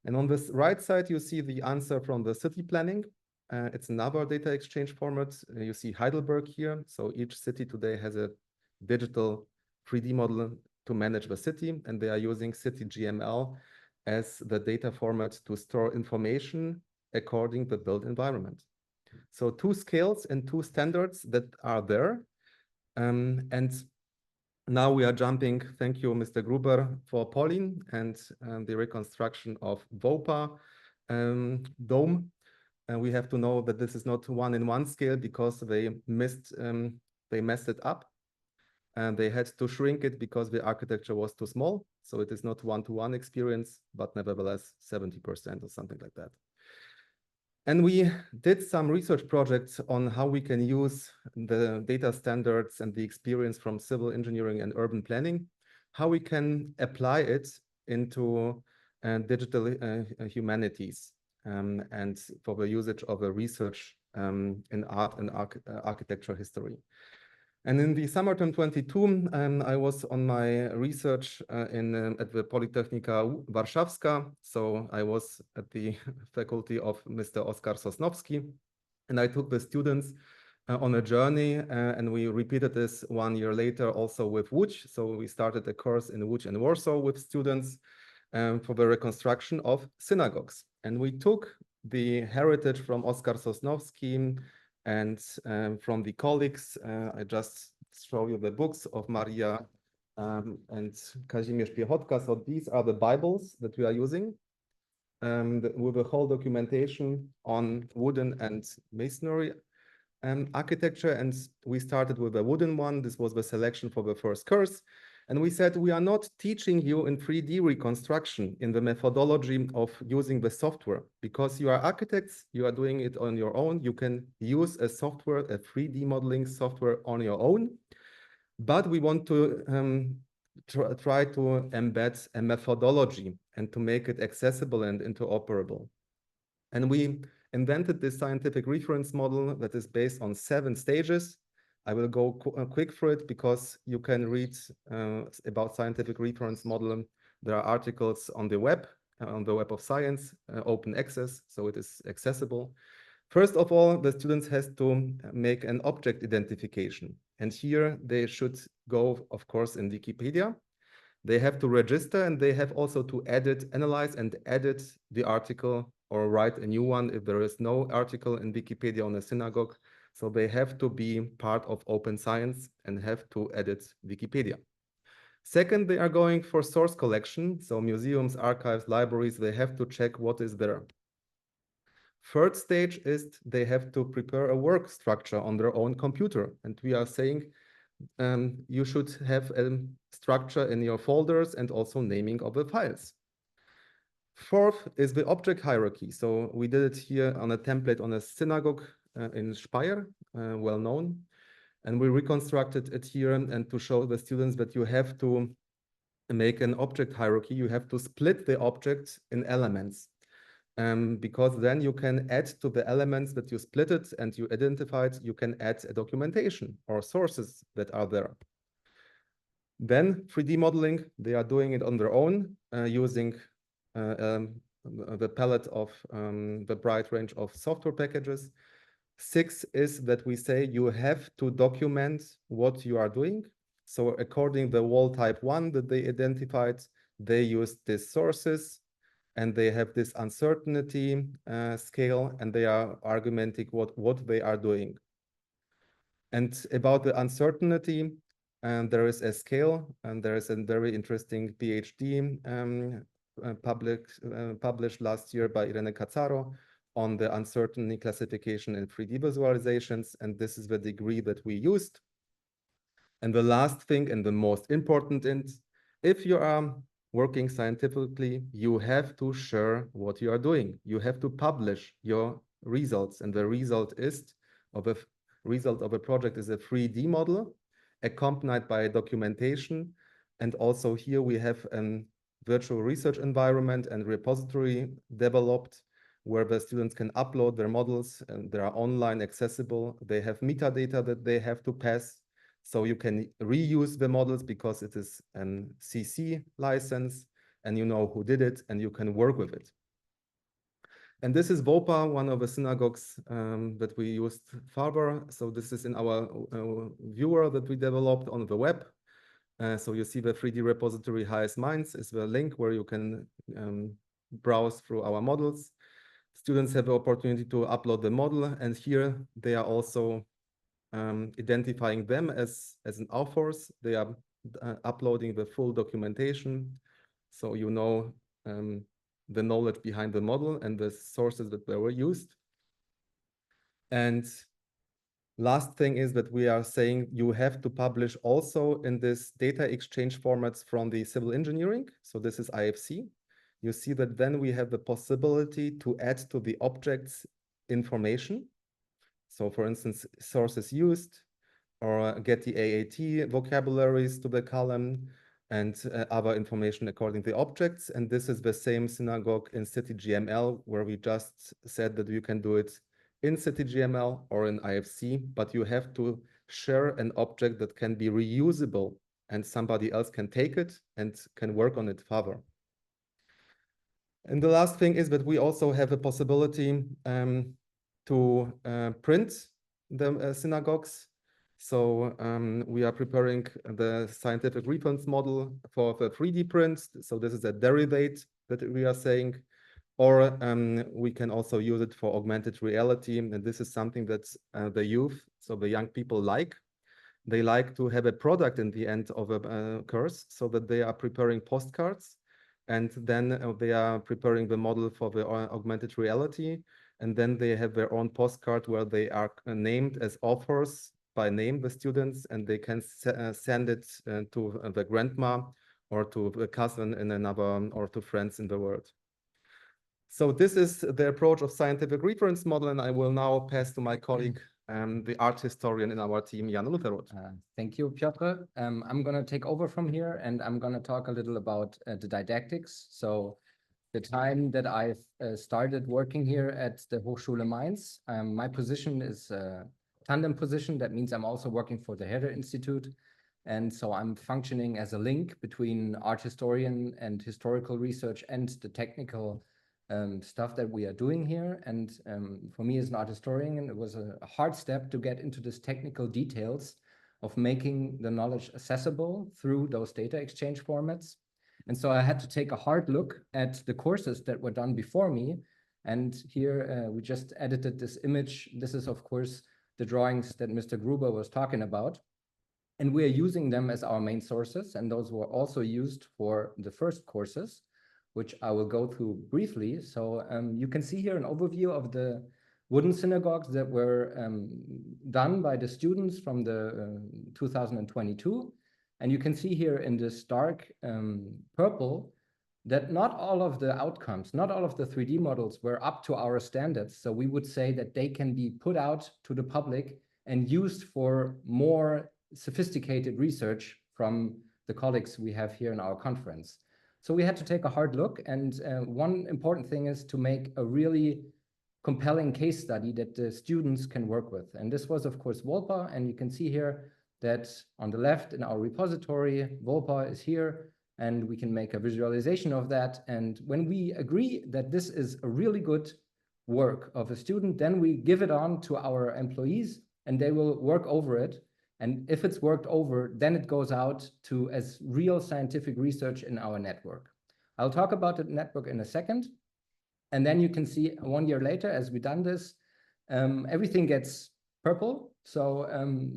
And on this right side, you see the answer from the city planning. It's another data exchange format. You see Heidelberg here. So each city today has a digital 3D model to manage the city, and they are using city GML as the data format to store information according to the built environment. So two scales and two standards that are there. And now we are jumping, thank you, Mr. Gruber, for Pauline and the reconstruction of VOPA dome. And we have to know that this is not 1-in-1 scale because they messed it up. And they had to shrink it because the architecture was too small. So it is not 1-to-1 experience, but nevertheless 70% or something like that. And we did some research projects on how we can use the data standards and the experience from civil engineering and urban planning, how we can apply it into digital humanities and for the usage of a research in art and architecture history. And in the summer term 22, I was on my research at the Politechnika Warszawska. So I was at the faculty of Mr. Oskar Sosnowski, and I took the students on a journey, and we repeated this 1 year later also with Łódź. So we started a course in Łódź and Warsaw with students for the reconstruction of synagogues. And we took the heritage from Oskar Sosnowski and from the colleagues. I just show you the books of Maria and Kazimierz Piechotka. So these are the Bibles that we are using with the whole documentation on wooden and masonry architecture. And we started with a wooden one. This was the selection for the first course. And we said, we are not teaching you in 3D reconstruction in the methodology of using the software, because you are architects, you are doing it on your own. You can use a software, a 3D modeling software on your own. But we want to try to embed a methodology and to make it accessible and interoperable. And we invented this scientific reference model that is based on 7 stages. I will go quick through it because you can read about scientific reference model. There are articles on the Web of Science, open access, so it is accessible. First of all, the students has to make an object identification. And here they should go, of course, in Wikipedia. They have to register and they have also to edit, analyze and edit the article or write a new one if there is no article in Wikipedia on a synagogue. So they have to be part of open science and have to edit Wikipedia. Second, they are going for source collection. So museums, archives, libraries, they have to check what is there. Third stage is they have to prepare a work structure on their own computer. And we are saying you should have a structure in your folders and also naming of the files. Fourth is the object hierarchy. So we did it here on a template on a synagogue in Speyer, well known. And we reconstructed it here and to show the students that you have to make an object hierarchy. You have to split the object in elements. Because then you can add to the elements that you split it and you identified, you can add a documentation or sources that are there. Then 3D modeling, they are doing it on their own using the palette of the bright range of software packages. 6 is that we say you have to document what you are doing. So according to the wall type 1 that they identified, they use these sources. And they have this uncertainty scale, and they are argumenting what they are doing. And about the uncertainty, there is a scale, and there is a very interesting PhD published last year by Irene Cazzaro on the uncertainty classification in 3D visualizations, and this is the degree that we used. And the last thing, and the most important, is if you are working scientifically, you have to share what you are doing. You have to publish your results. And the result of a project is a 3D model accompanied by documentation. And also here we have a virtual research environment and repository developed where the students can upload their models and they are online accessible. They have metadata that they have to pass. So you can reuse the models because it is an CC license and you know who did it and you can work with it. And this is VOPA, one of the synagogues that we used further. So this is in our viewer that we developed on the web. So you see the 3D repository HS Mainz is the link where you can browse through our models. Students have the opportunity to upload the model, and here they are also identifying them as an authors. They are uploading the full documentation. So you know the knowledge behind the model and the sources that were used. And last thing is that we are saying you have to publish also in this data exchange formats from the civil engineering. So this is IFC. You see that then we have the possibility to add to the objects information. So for instance, sources used, or get the AAT vocabularies to the column and other information according to the objects. And this is the same synagogue in CityGML, where we just said that you can do it in CityGML or in IFC, but you have to share an object that can be reusable and somebody else can take it and can work on it further. And the last thing is that we also have a possibility to print the synagogues. So we are preparing the scientific reference model for the 3D print. So this is a derivate that we are saying, or we can also use it for augmented reality. And this is something that the youth, so the young people like. They like to have a product in the end of a course so that they are preparing postcards. And then they are preparing the model for the augmented reality. And then they have their own postcard where they are named as authors by name, the students, and they can send it to the grandma or to a cousin in another, or to friends in the world. So this is the approach of scientific reference model, and I will now pass to my colleague, the art historian in our team, Jan Lutteroth. Thank you, Piotr. I'm going to take over from here, and I'm going to talk a little about the didactics. So the time that I've started working here at the Hochschule Mainz, my position is a tandem position. That means I'm also working for the Herder Institute. And so I'm functioning as a link between art historian and historical research and the technical stuff that we are doing here. And for me as an art historian, it was a hard step to get into this technical details of making the knowledge accessible through those data exchange formats. And so I had to take a hard look at the courses that were done before me. And here we just edited this image. This is, of course, the drawings that Mr. Gruber was talking about. And we are using them as our main sources. And those were also used for the first courses, which I will go through briefly. So you can see here an overview of the wooden synagogues that were done by the students from the 2022. And you can see here in this dark purple that not all of the outcomes, not all of the 3D models were up to our standards. So we would say that they can be put out to the public and used for more sophisticated research from the colleagues we have here in our conference. So we had to take a hard look. And one important thing is to make a really compelling case study that the students can work with. And this was, of course, Volpa. And you can see here that on the left in our repository, Volpa is here, and we can make a visualization of that. And when we agree that this is a really good work of a student, then we give it on to our employees and they will work over it. And if it's worked over, then it goes out to as real scientific research in our network. I'll talk about the network in a second. And then you can see 1 year later, as we've done this, everything gets purple. So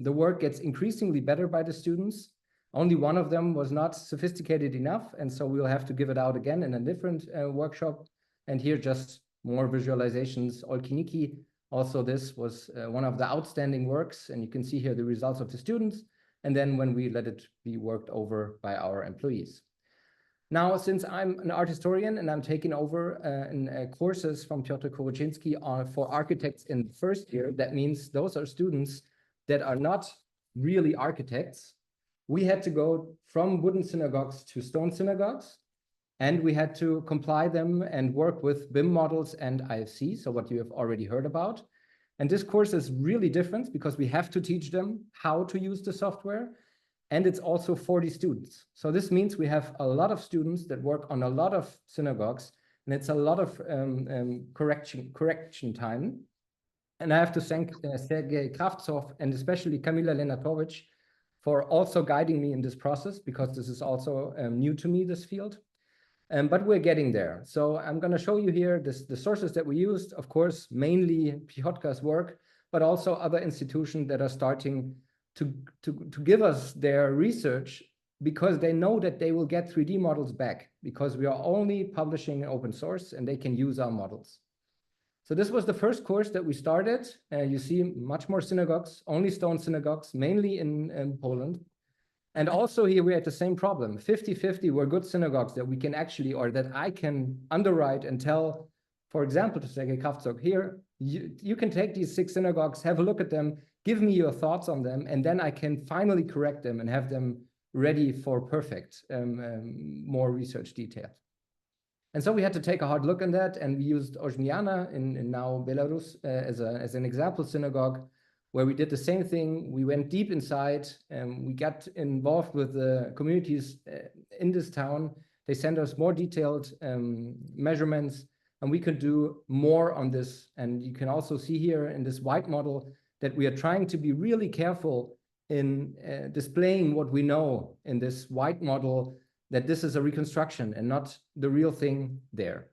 the work gets increasingly better by the students. Only one of them was not sophisticated enough. And so we'll have to give it out again in a different workshop. And here just more visualizations. Olkiniki, also this was one of the outstanding works. And you can see here the results of the students. And then when we let it be worked over by our employees. Now, since I'm an art historian and I'm taking over courses from Piotr Kuroczyński for architects in the first year, that means those are students that are not really architects. We had to go from wooden synagogues to stone synagogues, and we had to comply them and work with BIM models and IFC, so what you have already heard about. And this course is really different because we have to teach them how to use the software. And it's also 40 students. So this means we have a lot of students that work on a lot of synagogues, and it's a lot of correction time. And I have to thank Sergei Kravtsov and especially Kamila Lenatovic for also guiding me in this process, because this is also new to me, this field. But we're getting there. So I'm going to show you here the sources that we used, of course, mainly Piotr's work, but also other institutions that are starting to give us their research, because they know that they will get 3D models back, because we are only publishing in open source and they can use our models. So this was the first course that we started. You see much more synagogues, only stone synagogues, mainly in Poland. And also here we had the same problem. 50-50 were good synagogues that we can actually, or that I can underwrite and tell, for example, to Sergei Kravtsov here, you can take these 6 synagogues, have a look at them, give me your thoughts on them, and then I can finally correct them and have them ready for perfect, more research detail. And so we had to take a hard look at that, and we used Ozhniana in now Belarus as an example synagogue, where we did the same thing. We went deep inside, and we got involved with the communities in this town. They sent us more detailed measurements, and we could do more on this. And you can also see here in this white model that we are trying to be really careful in displaying what we know in this white model, that this is a reconstruction and not the real thing there.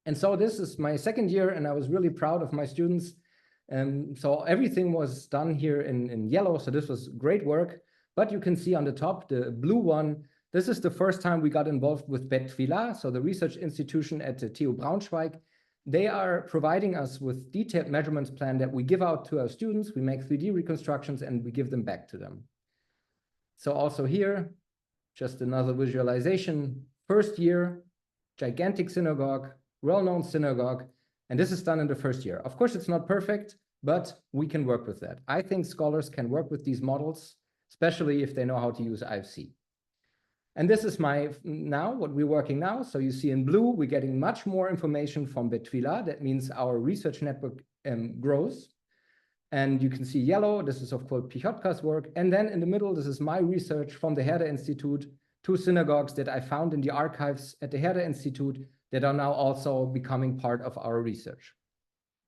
And so this is my second year, and I was really proud of my students. So everything was done here in yellow, so this was great work. But you can see on the top, the blue one, this is the first time we got involved with Bet Tfilah, so the research institution at the TU Braunschweig. They are providing us with detailed measurements plan that we give out to our students. We make 3D reconstructions and we give them back to them. So also here, just another visualization. First year, gigantic synagogue, well-known synagogue, and this is done in the first year. Of course, it's not perfect, but we can work with that. I think scholars can work with these models, especially if they know how to use IFC. And this is what we're working now. So you see in blue, we're getting much more information from Bet Tfilah. That means our research network grows. And you can see yellow, this is of course Piotka's work. And then in the middle, this is my research from the Herder Institute, 2 synagogues that I found in the archives at the Herder Institute that are now also becoming part of our research.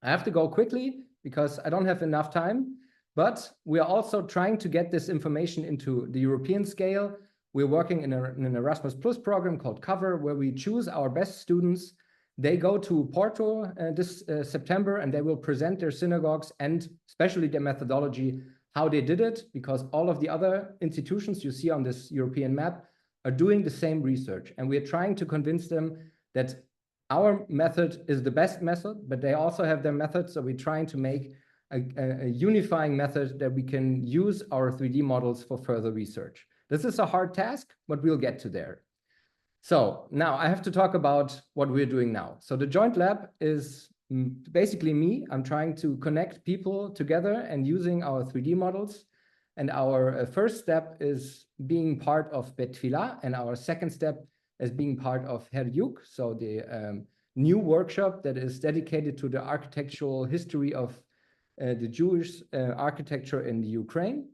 I have to go quickly because I don't have enough time, but we are also trying to get this information into the European scale. We're working in an Erasmus Plus program called Cover, where we choose our best students. They go to Porto this September, and they will present their synagogues and especially their methodology, how they did it, because all of the other institutions you see on this European map are doing the same research. And we're trying to convince them that our method is the best method, but they also have their methods. So we're trying to make a unifying method that we can use our 3D models for further research. This is a hard task, but we'll get to there. So now I have to talk about what we're doing now. So the joint lab is basically me. I'm trying to connect people together and using our 3D models. And our first step is being part of Bet Tfilah, and our second step is being part of Herjuk, so the new workshop that is dedicated to the architectural history of the Jewish architecture in the Ukraine.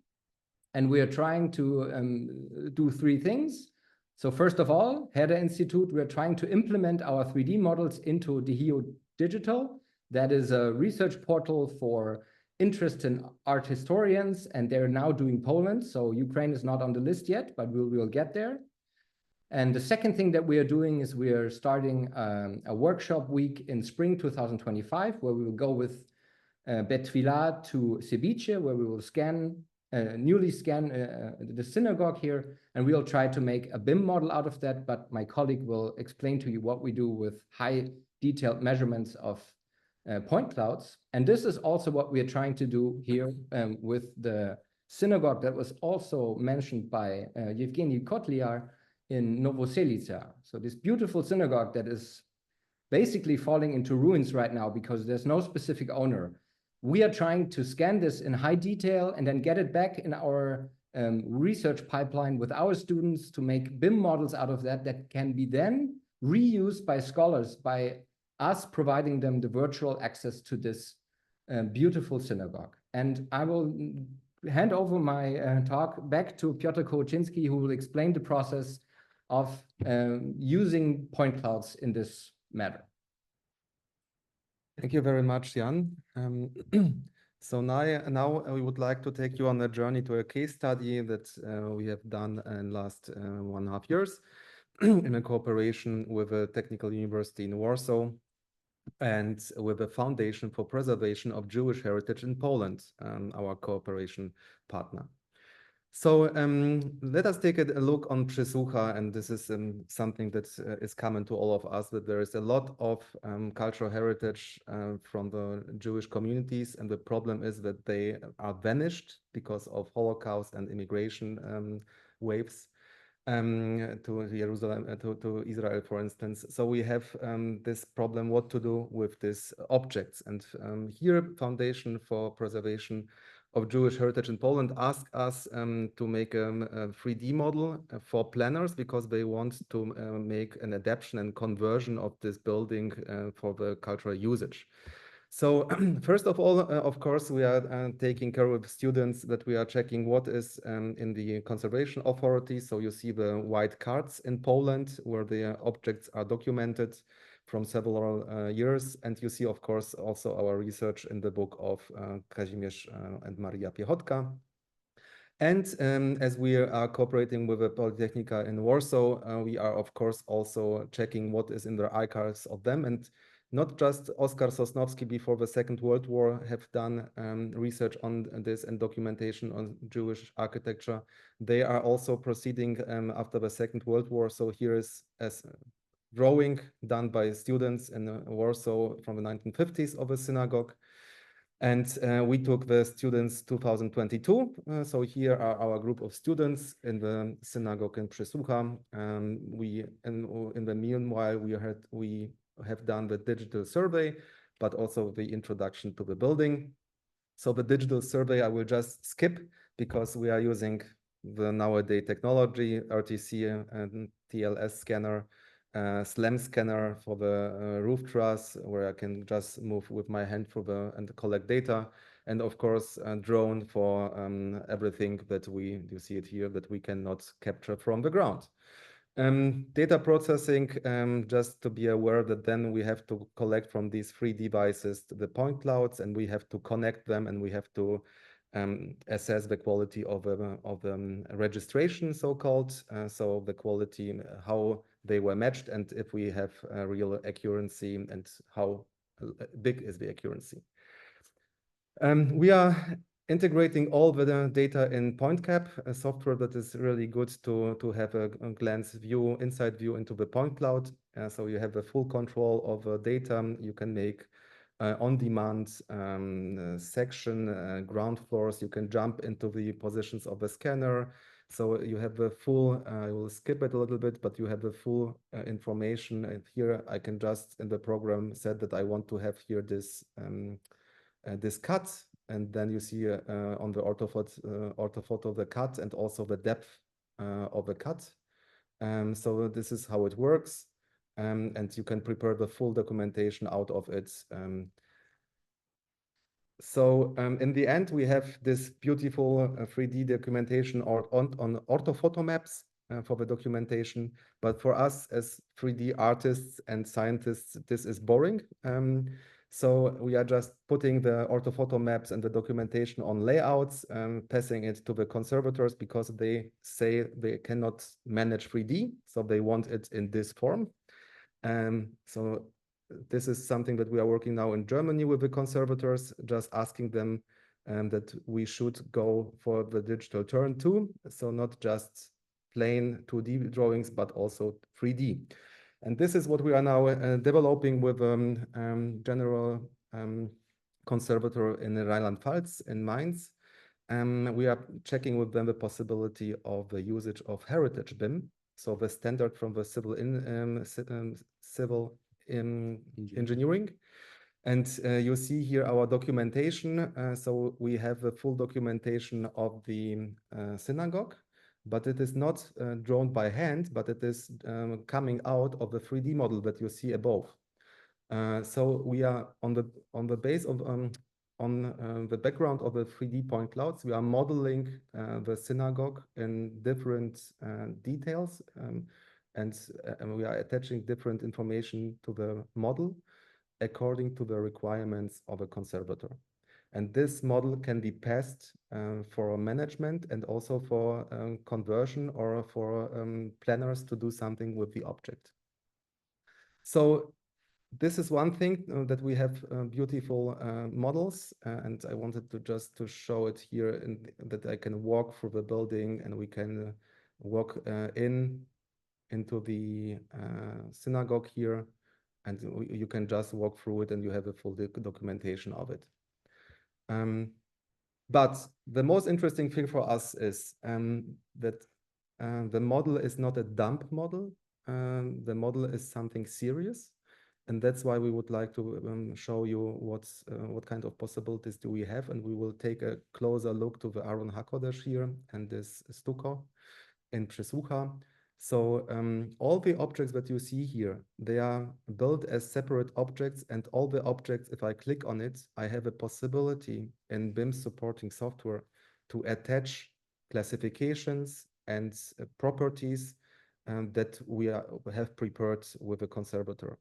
And we are trying to do three things. So first of all, Herder Institute, we're trying to implement our 3D models into Digitization Digital. That is a research portal for interested art historians, and they're now doing Poland. So Ukraine is not on the list yet, but we'll get there. And the second thing that we are doing is we are starting a workshop week in spring 2025, where we will go with Bet Tfilah to Ceviche, where we will newly scan the synagogue here, and we'll try to make a BIM model out of that, but my colleague will explain to you what we do with high detailed measurements of point clouds. And this is also what we are trying to do here with the synagogue that was also mentioned by Yevgeny Kotliar in Novoselica. So this beautiful synagogue that is basically falling into ruins right now because there's no specific owner. We are trying to scan this in high detail and then get it back in our research pipeline with our students to make BIM models out of that can be then reused by scholars by us providing them the virtual access to this beautiful synagogue. And I will hand over my talk back to Piotr Kuroczyński, who will explain the process of using point clouds in this matter. Thank you very much, Jan. So now we would like to take you on a journey to a case study that we have done in the last 1.5 years in a cooperation with a technical university in Warsaw and with the Foundation for Preservation of Jewish Heritage in Poland, our cooperation partner. So let us take a look on Przysłucha, and this is something that is common to all of us, that there is a lot of cultural heritage from the Jewish communities, and the problem is that they are vanished because of Holocaust and immigration waves to Jerusalem, to Israel, for instance. So we have this problem, what to do with these objects. And here, Foundation for Preservation of Jewish Heritage in Poland asked us to make a 3D model for planners because they want to make an adaptation and conversion of this building for the cultural usage. So first of all, of course, we are taking care of students that we are checking what is in the conservation authority. So you see the white cards in Poland where the objects are documented from several years. And you see, of course, also our research in the book of Kazimierz and Maria Piechotka. And as we are cooperating with the Polytechnika in Warsaw, we are, of course, also checking what is in the archives of them. And not just Oskar Sosnowski before the Second World War have done research on this and documentation on Jewish architecture. They are also proceeding after the Second World War. So here is a drawing done by students in Warsaw from the 1950s of a synagogue. And we took the students 2022. So here are our group of students in the synagogue in Przysłucha. In the meanwhile, we have done the digital survey, but also the introduction to the building. So the digital survey I will just skip because we are using the nowadays technology, RTC and TLS scanner, SLAM scanner for the roof truss, where I can just move with my hand and collect data, and of course a drone for everything that you see it here that we cannot capture from the ground. Data processing, just to be aware that then we have to collect from these 3 devices the point clouds, and we have to connect them, and we have to assess the quality of registration, so-called, so the quality, how they were matched, and if we have real accuracy, and how big is the accuracy. We are integrating all the data in PointCap, a software that is really good to have a glance view, inside view into the point cloud. So you have a full control of data. You can make on-demand section, ground floors. You can jump into the positions of the scanner. So you have the full, I will skip it a little bit, but you have the full information. And here I can just in the program set that I want to have here this cut, and then you see on the orthophoto the cut and also the depth of the cut. So this is how it works, and you can prepare the full documentation out of it. So in the end, we have this beautiful 3D documentation on orthophoto maps for the documentation. But for us as 3D artists and scientists, this is boring. So we are just putting the orthophoto maps and the documentation on layouts, passing it to the conservators because they say they cannot manage 3D, so they want it in this form. So this is something that we are working now in Germany with the conservators, just asking them that we should go for the digital turn too, so not just plain 2D drawings, but also 3D. And this is what we are now developing with general conservator in Rheinland-Pfalz in Mainz. We are checking with them the possibility of the usage of heritage BIM, so the standard from the civil engineering. And you see here our documentation. So we have a full documentation of the synagogue, but it is not drawn by hand, but it is coming out of the 3D model that you see above. So we are on the base of on the background of the 3D point clouds. We are modeling the synagogue in different details, and we are attaching different information to the model according to the requirements of a conservator. And this model can be passed for management and also for conversion or for planners to do something with the object. So this is one thing that we have beautiful models, and I wanted to just to show it here that I can walk through the building and we can walk into the synagogue here, and you can just walk through it and you have a full documentation of it. But the most interesting thing for us is that the model is not a dump model. The model is something serious. And that's why we would like to show you what kind of possibilities do we have. And we will take a closer look to the Aron HaKodesh here and this stucco in Przesłucha. So all the objects that you see here, they are built as separate objects, and all the objects, if I click on it, I have a possibility in BIM supporting software to attach classifications and properties that we have prepared with a conservator.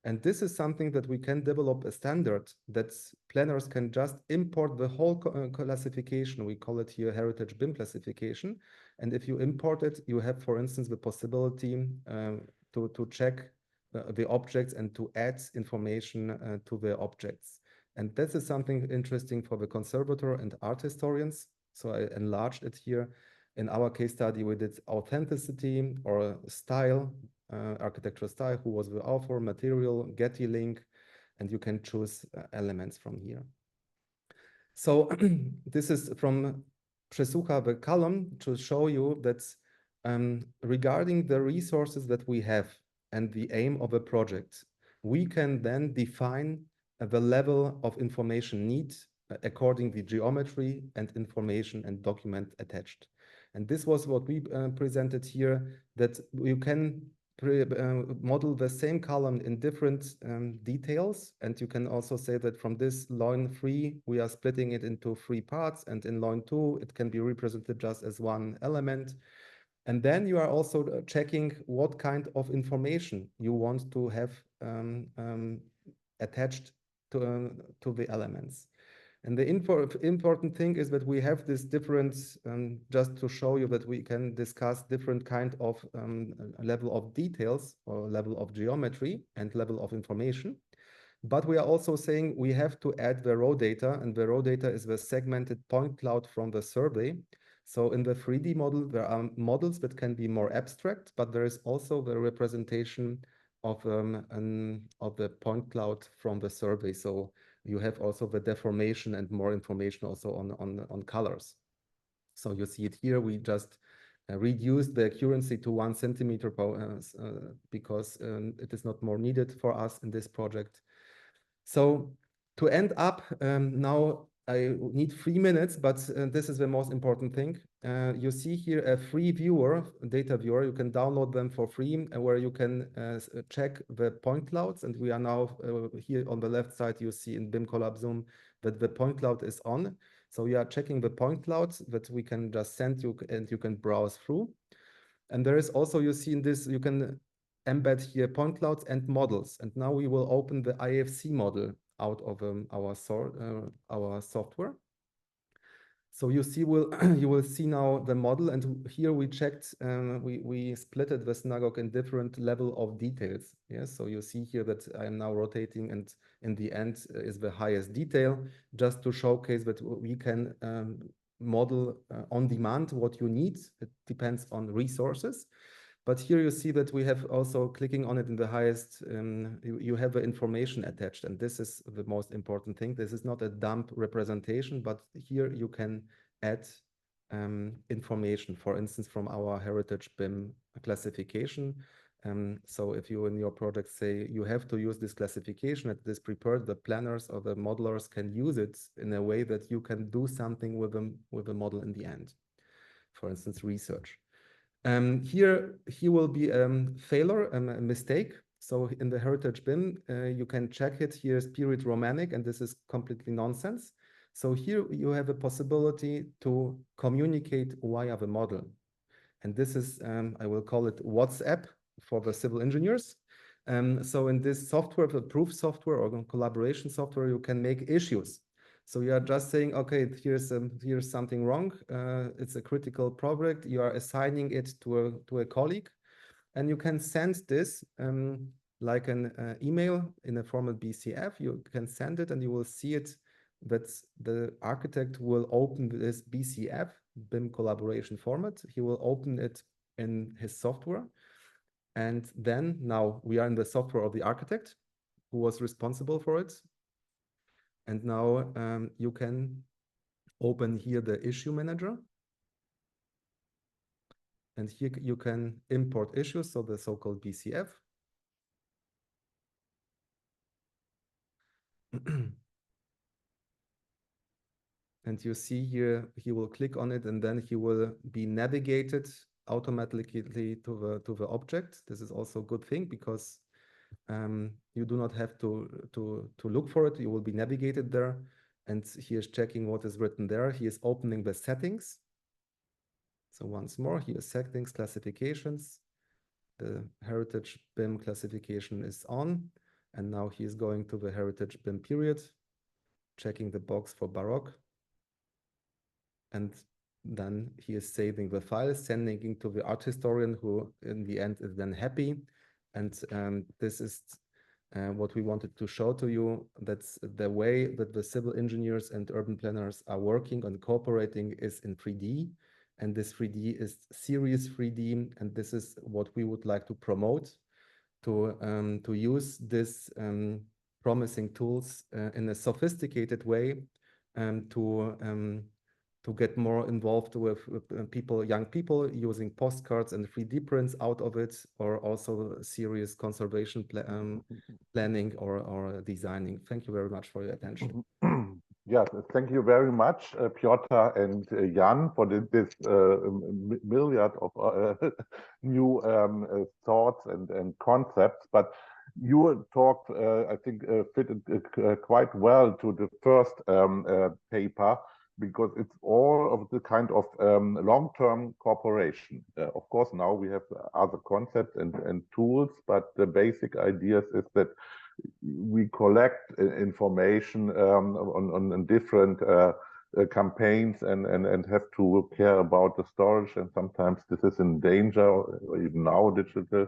And this is something that we can develop a standard that planners can just import the whole classification. We call it here heritage BIM classification. And if you import it, you have, for instance, the possibility to check the objects and to add information to the objects. And this is something interesting for the conservator and art historians. So I enlarged it here. In our case study, we did authenticity or style, architectural style, who was the author, material, Getty link, and you can choose elements from here. So this is from Przesłucha, the column, to show you that regarding the resources that we have and the aim of a project, we can then define the level of information need according to the geometry and information and document attached. And this was what we presented here, that you can model the same column in different details. And you can also say that from this line 3, we are splitting it into 3 parts. And in line 2, it can be represented just as one element. And then you are also checking what kind of information you want to have attached to the elements. And the important thing is that we have this different, just to show you that we can discuss different kind of level of details or level of geometry and level of information. But we are also saying we have to add the raw data, and the raw data is the segmented point cloud from the survey. So in the 3D model, there are models that can be more abstract, but there is also the representation of the point cloud from the survey. So you have also the deformation and more information also on colors. So you see it here, we just reduced the accuracy to 1 centimeter because it is not more needed for us in this project. So to end up, now I need 3 minutes, but this is the most important thing. You see here a free viewer, data viewer. You can download them for free, where you can check the point clouds. And we are now here on the left side, you see in BIM Collab Zoom that the point cloud is on. So we are checking the point clouds that we can just send you, and you can browse through. And there is also, you see in this, you can embed here point clouds and models. And now we will open the IFC model out of our software. So you see, you will see now the model, and here we checked, we splitted the synagogue in different level of details. Yes, so you see here that I am now rotating, and in the end is the highest detail, just to showcase that we can model on demand what you need. It depends on resources. But here you see that we have also, clicking on it in the highest, you have the information attached, and this is the most important thing. This is not a dump representation, but here you can add information, for instance, from our heritage BIM classification. So if you in your project say you have to use this classification at this prepared, the planners or the modelers can use it in a way that you can do something with the model in the end. For instance, research. Here will be a failure, a mistake. So in the heritage BIM, you can check it. Here is period Romanic, and this is completely nonsense. So here you have a possibility to communicate via the model. And this is, I will call it WhatsApp for the civil engineers. So in this software, the proof software or collaboration software, you can make issues. So you are just saying, okay, here's something wrong. It's a critical project. You are assigning it to a colleague, and you can send this like an email in a format BCF. You can send it, and you will see it that the architect will open this BCF, BIM collaboration format. He will open it in his software. And then now we are in the software of the architect who was responsible for it. And now you can open here the issue manager. And here you can import issues, so the so-called BCF. And you see here, he will click on it, and then he will be navigated automatically to the object. This is also a good thing, because you do not have to look for it. You will be navigated there, and he is checking what is written there. He is opening the settings. So once more, here settings, classifications. The heritage BIM classification is on, and now he is going to the heritage BIM period, checking the box for Baroque. And then he is saving the file, sending it to the art historian, who in the end is then happy. And this is what we wanted to show to you. That's the way that the civil engineers and urban planners are working and cooperating is in 3D. And this 3D is serious 3D. And this is what we would like to promote, to use this promising tools in a sophisticated way, to get more involved with people, young people, using postcards and 3D prints out of it, or also serious conservation planning or designing. Thank you very much for your attention. Yes, thank you very much, Piotr and Jan, for this myriad of new thoughts and concepts. But you talked, I think, fitted quite well to the first paper, because it's all of the kind of long-term cooperation. Of course, now we have other concepts and tools, but the basic ideas is that we collect information on different campaigns and have to care about the storage, and sometimes this is in danger, or even now digital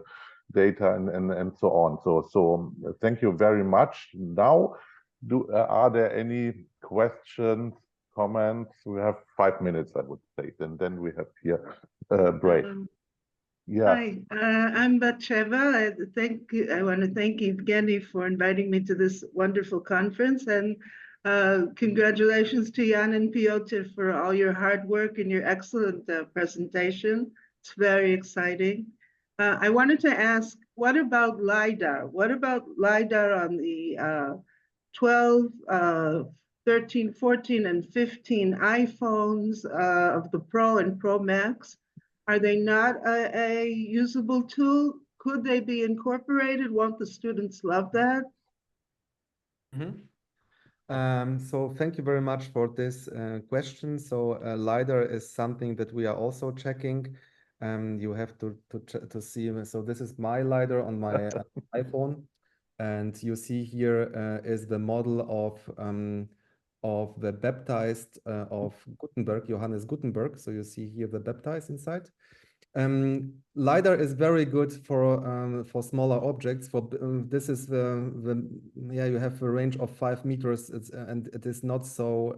data and so on. So thank you very much. Now, are there any questions, comments? We have 5 minutes, I would say, and then we have here a break. Yeah. Hi, I'm Batsheva. I want to thank Evgeny for inviting me to this wonderful conference, and congratulations to Jan and Piotr for all your hard work and your excellent presentation. It's very exciting. I wanted to ask, what about LiDAR? What about LiDAR on the 12, 13, 14, and 15 iPhones of the Pro and Pro Max? Are they not a usable tool? Could they be incorporated? Won't the students love that? So thank you very much for this question. So LiDAR is something that we are also checking. You have to see. So this is my LiDAR on my iPhone, and you see here is the model of the baptized of Gutenberg, Johannes Gutenberg. So you see here the baptized inside. LiDAR is very good for smaller objects. For this is you have a range of 5 meters, and it is not so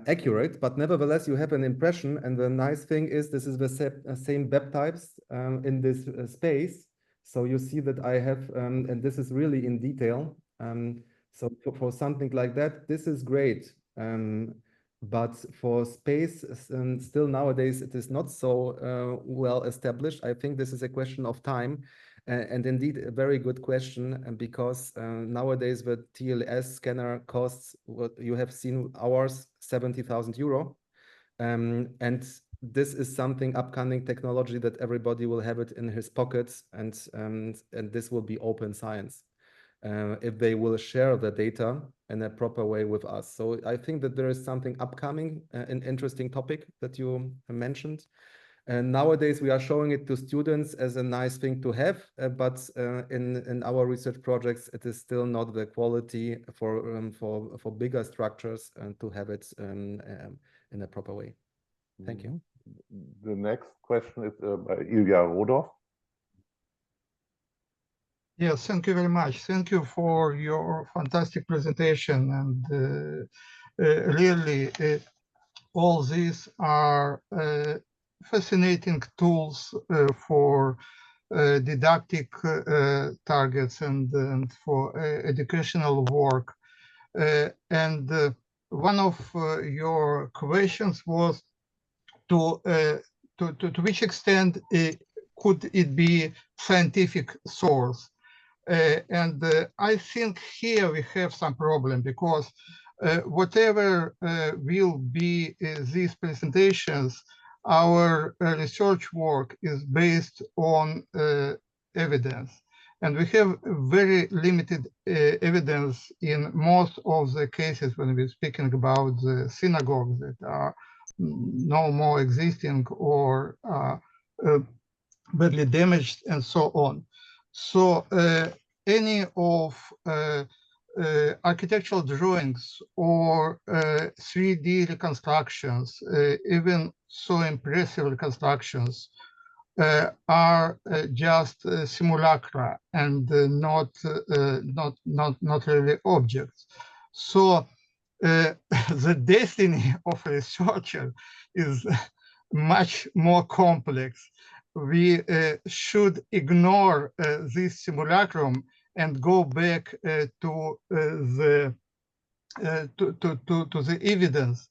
accurate, but nevertheless you have an impression. And the nice thing is this is the same baptized in this space. So you see that I have, and this is really in detail. So for something like that, this is great. But for space, still nowadays, it is not so well established. I think this is a question of time. And indeed, a very good question, because nowadays the TLS scanner costs, what you have seen, ours, 70,000 euro. And this is something upcoming technology that everybody will have it in his pockets, and this will be open science. If they will share the data in a proper way with us. So I think that there is something upcoming, an interesting topic that you mentioned. And nowadays we are showing it to students as a nice thing to have, but in our research projects, it is still not the quality for bigger structures to have it in a proper way. Thank you. The next question is by Ilya Rodov. Yes, thank you very much. Thank you for your fantastic presentation. And really, all these are fascinating tools for didactic targets and for educational work. And one of your questions was to which extent could it be scientific source? And I think here we have some problem, because whatever will be these presentations, our research work is based on evidence. And we have very limited evidence in most of the cases when we're speaking about the synagogues that are no more existing or badly damaged and so on. So any of architectural drawings or 3D reconstructions, even so impressive reconstructions, are just simulacra and not really objects. So the destiny of a researcher is much more complex. We should ignore this simulacrum and go back to the evidence,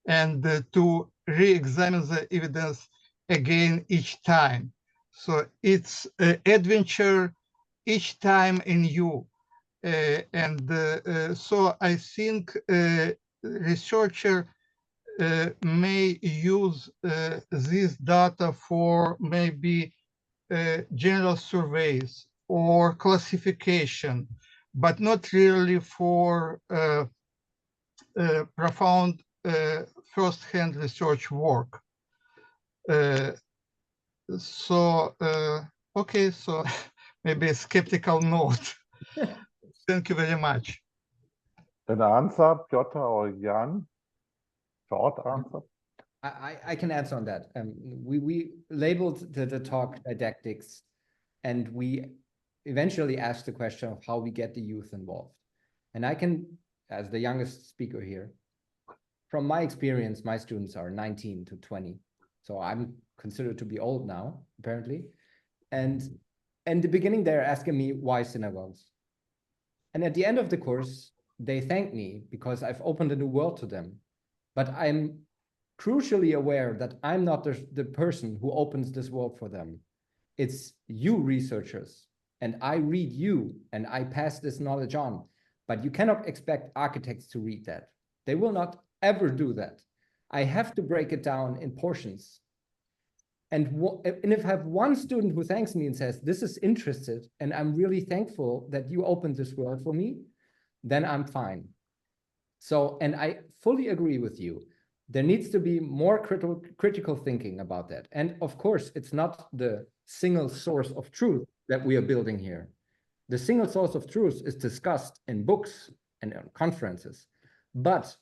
and to re-examine the evidence again each time. So it's an adventure each time anew. So I think researcher may use this data for maybe general surveys or classification, but not really for profound first-hand research work. Okay, so maybe a skeptical note. Thank you very much. An answer, Piotr or Jan? Short answer? I can answer on that. We labeled the talk didactics, and we eventually asked the question of how we get the youth involved. And I can, as the youngest speaker here, from my experience, my students are 19 to 20. So I'm considered to be old now, apparently. And in the beginning, they're asking me, why synagogues? And at the end of the course, they thank me because I've opened a new world to them. But I'm crucially aware that I'm not the person who opens this world for them. It's you researchers, and I read you, and I pass this knowledge on. But you cannot expect architects to read that. They will not ever do that. I have to break it down in portions. And if I have one student who thanks me and says, this is interested, and I'm really thankful that you opened this world for me, then I'm fine. So, and I fully agree with you. There needs to be more critical thinking about that. And of course, it's not the single source of truth that we are building here. The single source of truth is discussed in books and in conferences. But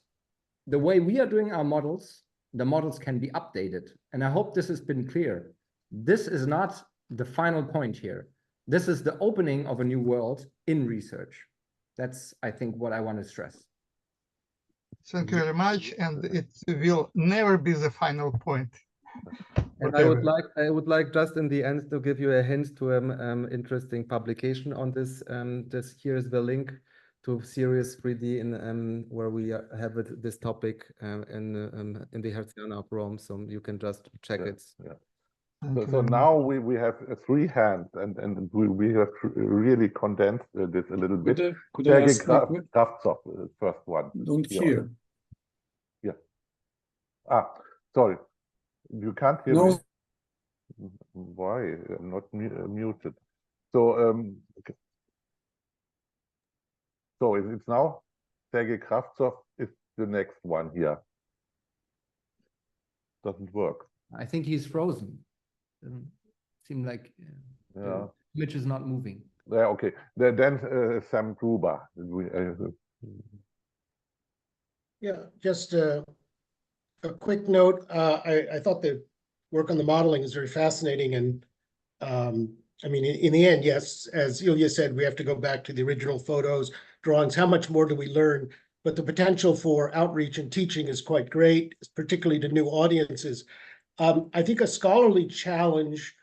the way we are doing our models, the models can be updated. And I hope this has been clear. This is not the final point here. This is the opening of a new world in research. That's, I think, what I want to stress. Thank you very much, and it will never be the final point. And I would like just in the end to give you a hint to an interesting publication on this. Here is the link to Series 3D in where we have this topic in the Hertziana of Rome, so you can just check it. Yeah. So now we have a three hand, and we have really condensed this a little bit. Could I ask Kraftsoff, first one. Don't hear. Yeah. Sorry. You can't hear No. me. Why? I'm not muted. So okay. So it's now Sergei Kraftsoff is the next one here. Doesn't work. I think he's frozen. Seem like the image is not moving. Yeah, okay. Then Sam Gruber. Yeah, just a quick note. I thought the work on the modeling is very fascinating. And I mean, in the end, yes, as Ilya said, we have to go back to the original photos, drawings. How much more do we learn? But the potential for outreach and teaching is quite great, particularly to new audiences. I think a scholarly challenge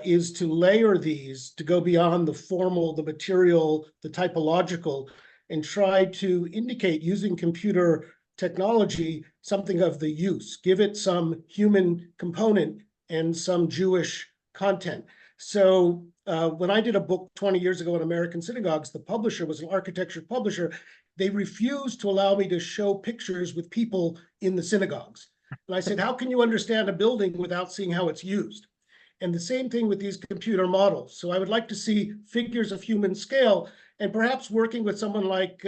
is to layer these, to go beyond the formal, the material, the typological, and try to indicate using computer technology something of the use, give it some human component and some Jewish content. So when I did a book 20 years ago on American synagogues, the publisher was an architecture publisher. They refused to allow me to show pictures with people in the synagogues. And I said, how can you understand a building without seeing how it's used? And the same thing with these computer models. So I would like to see figures of human scale, and perhaps working with someone like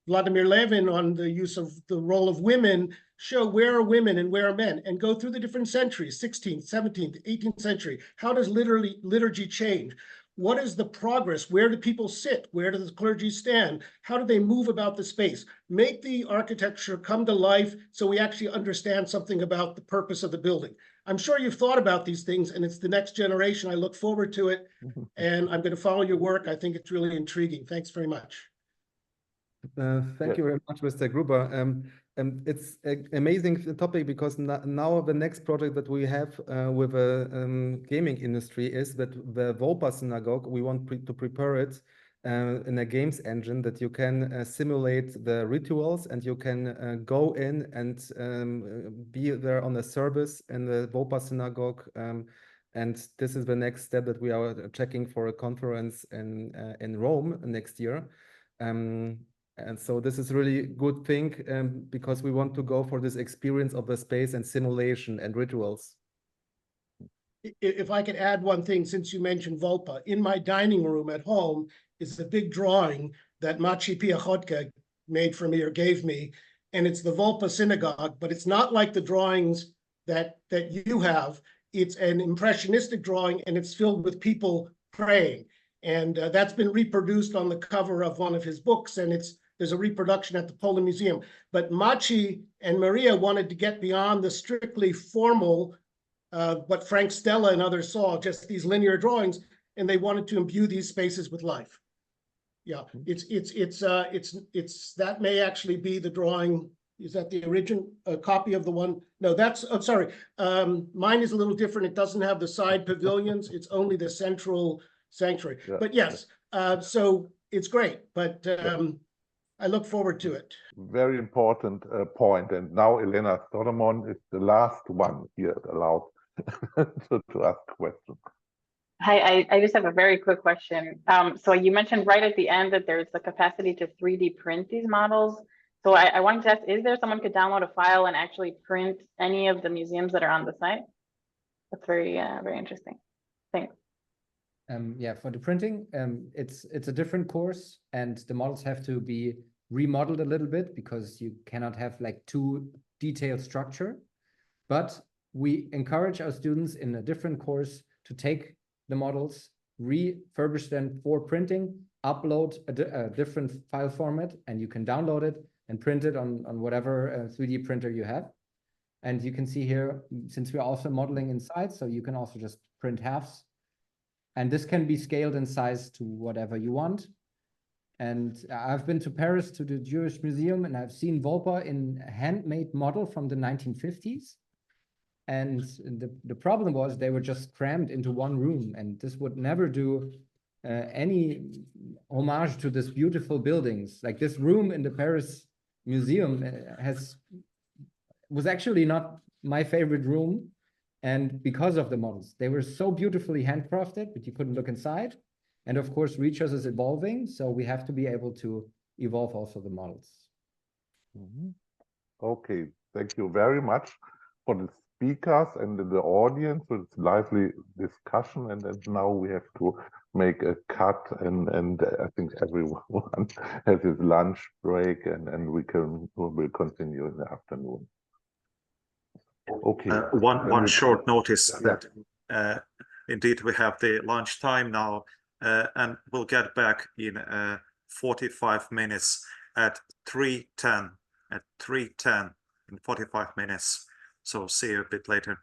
Vladimir Levin on the use of the role of women, show where are women and where are men, and go through the different centuries, 16th, 17th, 18th century. How does liturgy change? What is the progress? Where do people sit? Where does the clergy stand? How do they move about the space? Make the architecture come to life so we actually understand something about the purpose of the building. I'm sure you've thought about these things, and it's the next generation. I look forward to it, and I'm going to follow your work. I think it's really intriguing. Thanks very much. Thank you very much, Mr. Gruber. It's an amazing topic, because now the next project that we have with the gaming industry is that the Wopa synagogue, we want to prepare it in a games engine that you can simulate the rituals, and you can go in and be there on a service in the Wopa synagogue. And this is the next step that we are checking for a conference in Rome next year. And so this is really good thing, because we want to go for this experience of the space and simulation and rituals. If I could add one thing, since you mentioned Wopa, in my dining room at home is a big drawing that Maciej Piechotke made for me or gave me, and it's the Volpa Synagogue, but it's not like the drawings that you have. It's an impressionistic drawing, and it's filled with people praying. And that's been reproduced on the cover of one of his books, and there's a reproduction at the Poland Museum. But Maciej and Maria wanted to get beyond the strictly formal, what Frank Stella and others saw, just these linear drawings, and they wanted to imbue these spaces with life. Yeah, it's that may actually be the drawing. Is that the original copy of the one? No, that's, I'm sorry. Mine is a little different. It doesn't have the side pavilions. It's only the central sanctuary. Yeah. But yes, so it's great, but I look forward to it. Very important point. And now Elena Solomon is the last one here allowed to ask questions. Hi, I just have a very quick question. So you mentioned right at the end that there's the capacity to 3D print these models. So I wanted to ask, is there someone could download a file and actually print any of the museums that are on the site? That's very interesting. Thanks. Yeah, for the printing, it's a different course, and the models have to be remodeled a little bit because you cannot have like too detailed structure. But we encourage our students in a different course to take the models, refurbish them for printing, upload a different file format, and you can download it and print it on whatever 3D printer you have. And you can see here, since we're also modeling inside, so you can also just print halves. And this can be scaled in size to whatever you want. And I've been to Paris to the Jewish Museum, and I've seen Volpa in a handmade model from the 1950s. And the problem was they were just crammed into one room, and this would never do any homage to this beautiful buildings. Like this room in the Paris Museum was actually not my favorite room. And because of the models, they were so beautifully handcrafted, but you couldn't look inside. And of course, research is evolving, so we have to be able to evolve also the models. Okay, thank you very much for the speakers and the audience for this lively discussion. And now we have to make a cut, and I think everyone has his lunch break, and we will continue in the afternoon. Okay. One short notice that indeed we have the lunch time now, and we'll get back in 45 minutes at 3:10. At 3:10 in 45 minutes. So see you a bit later.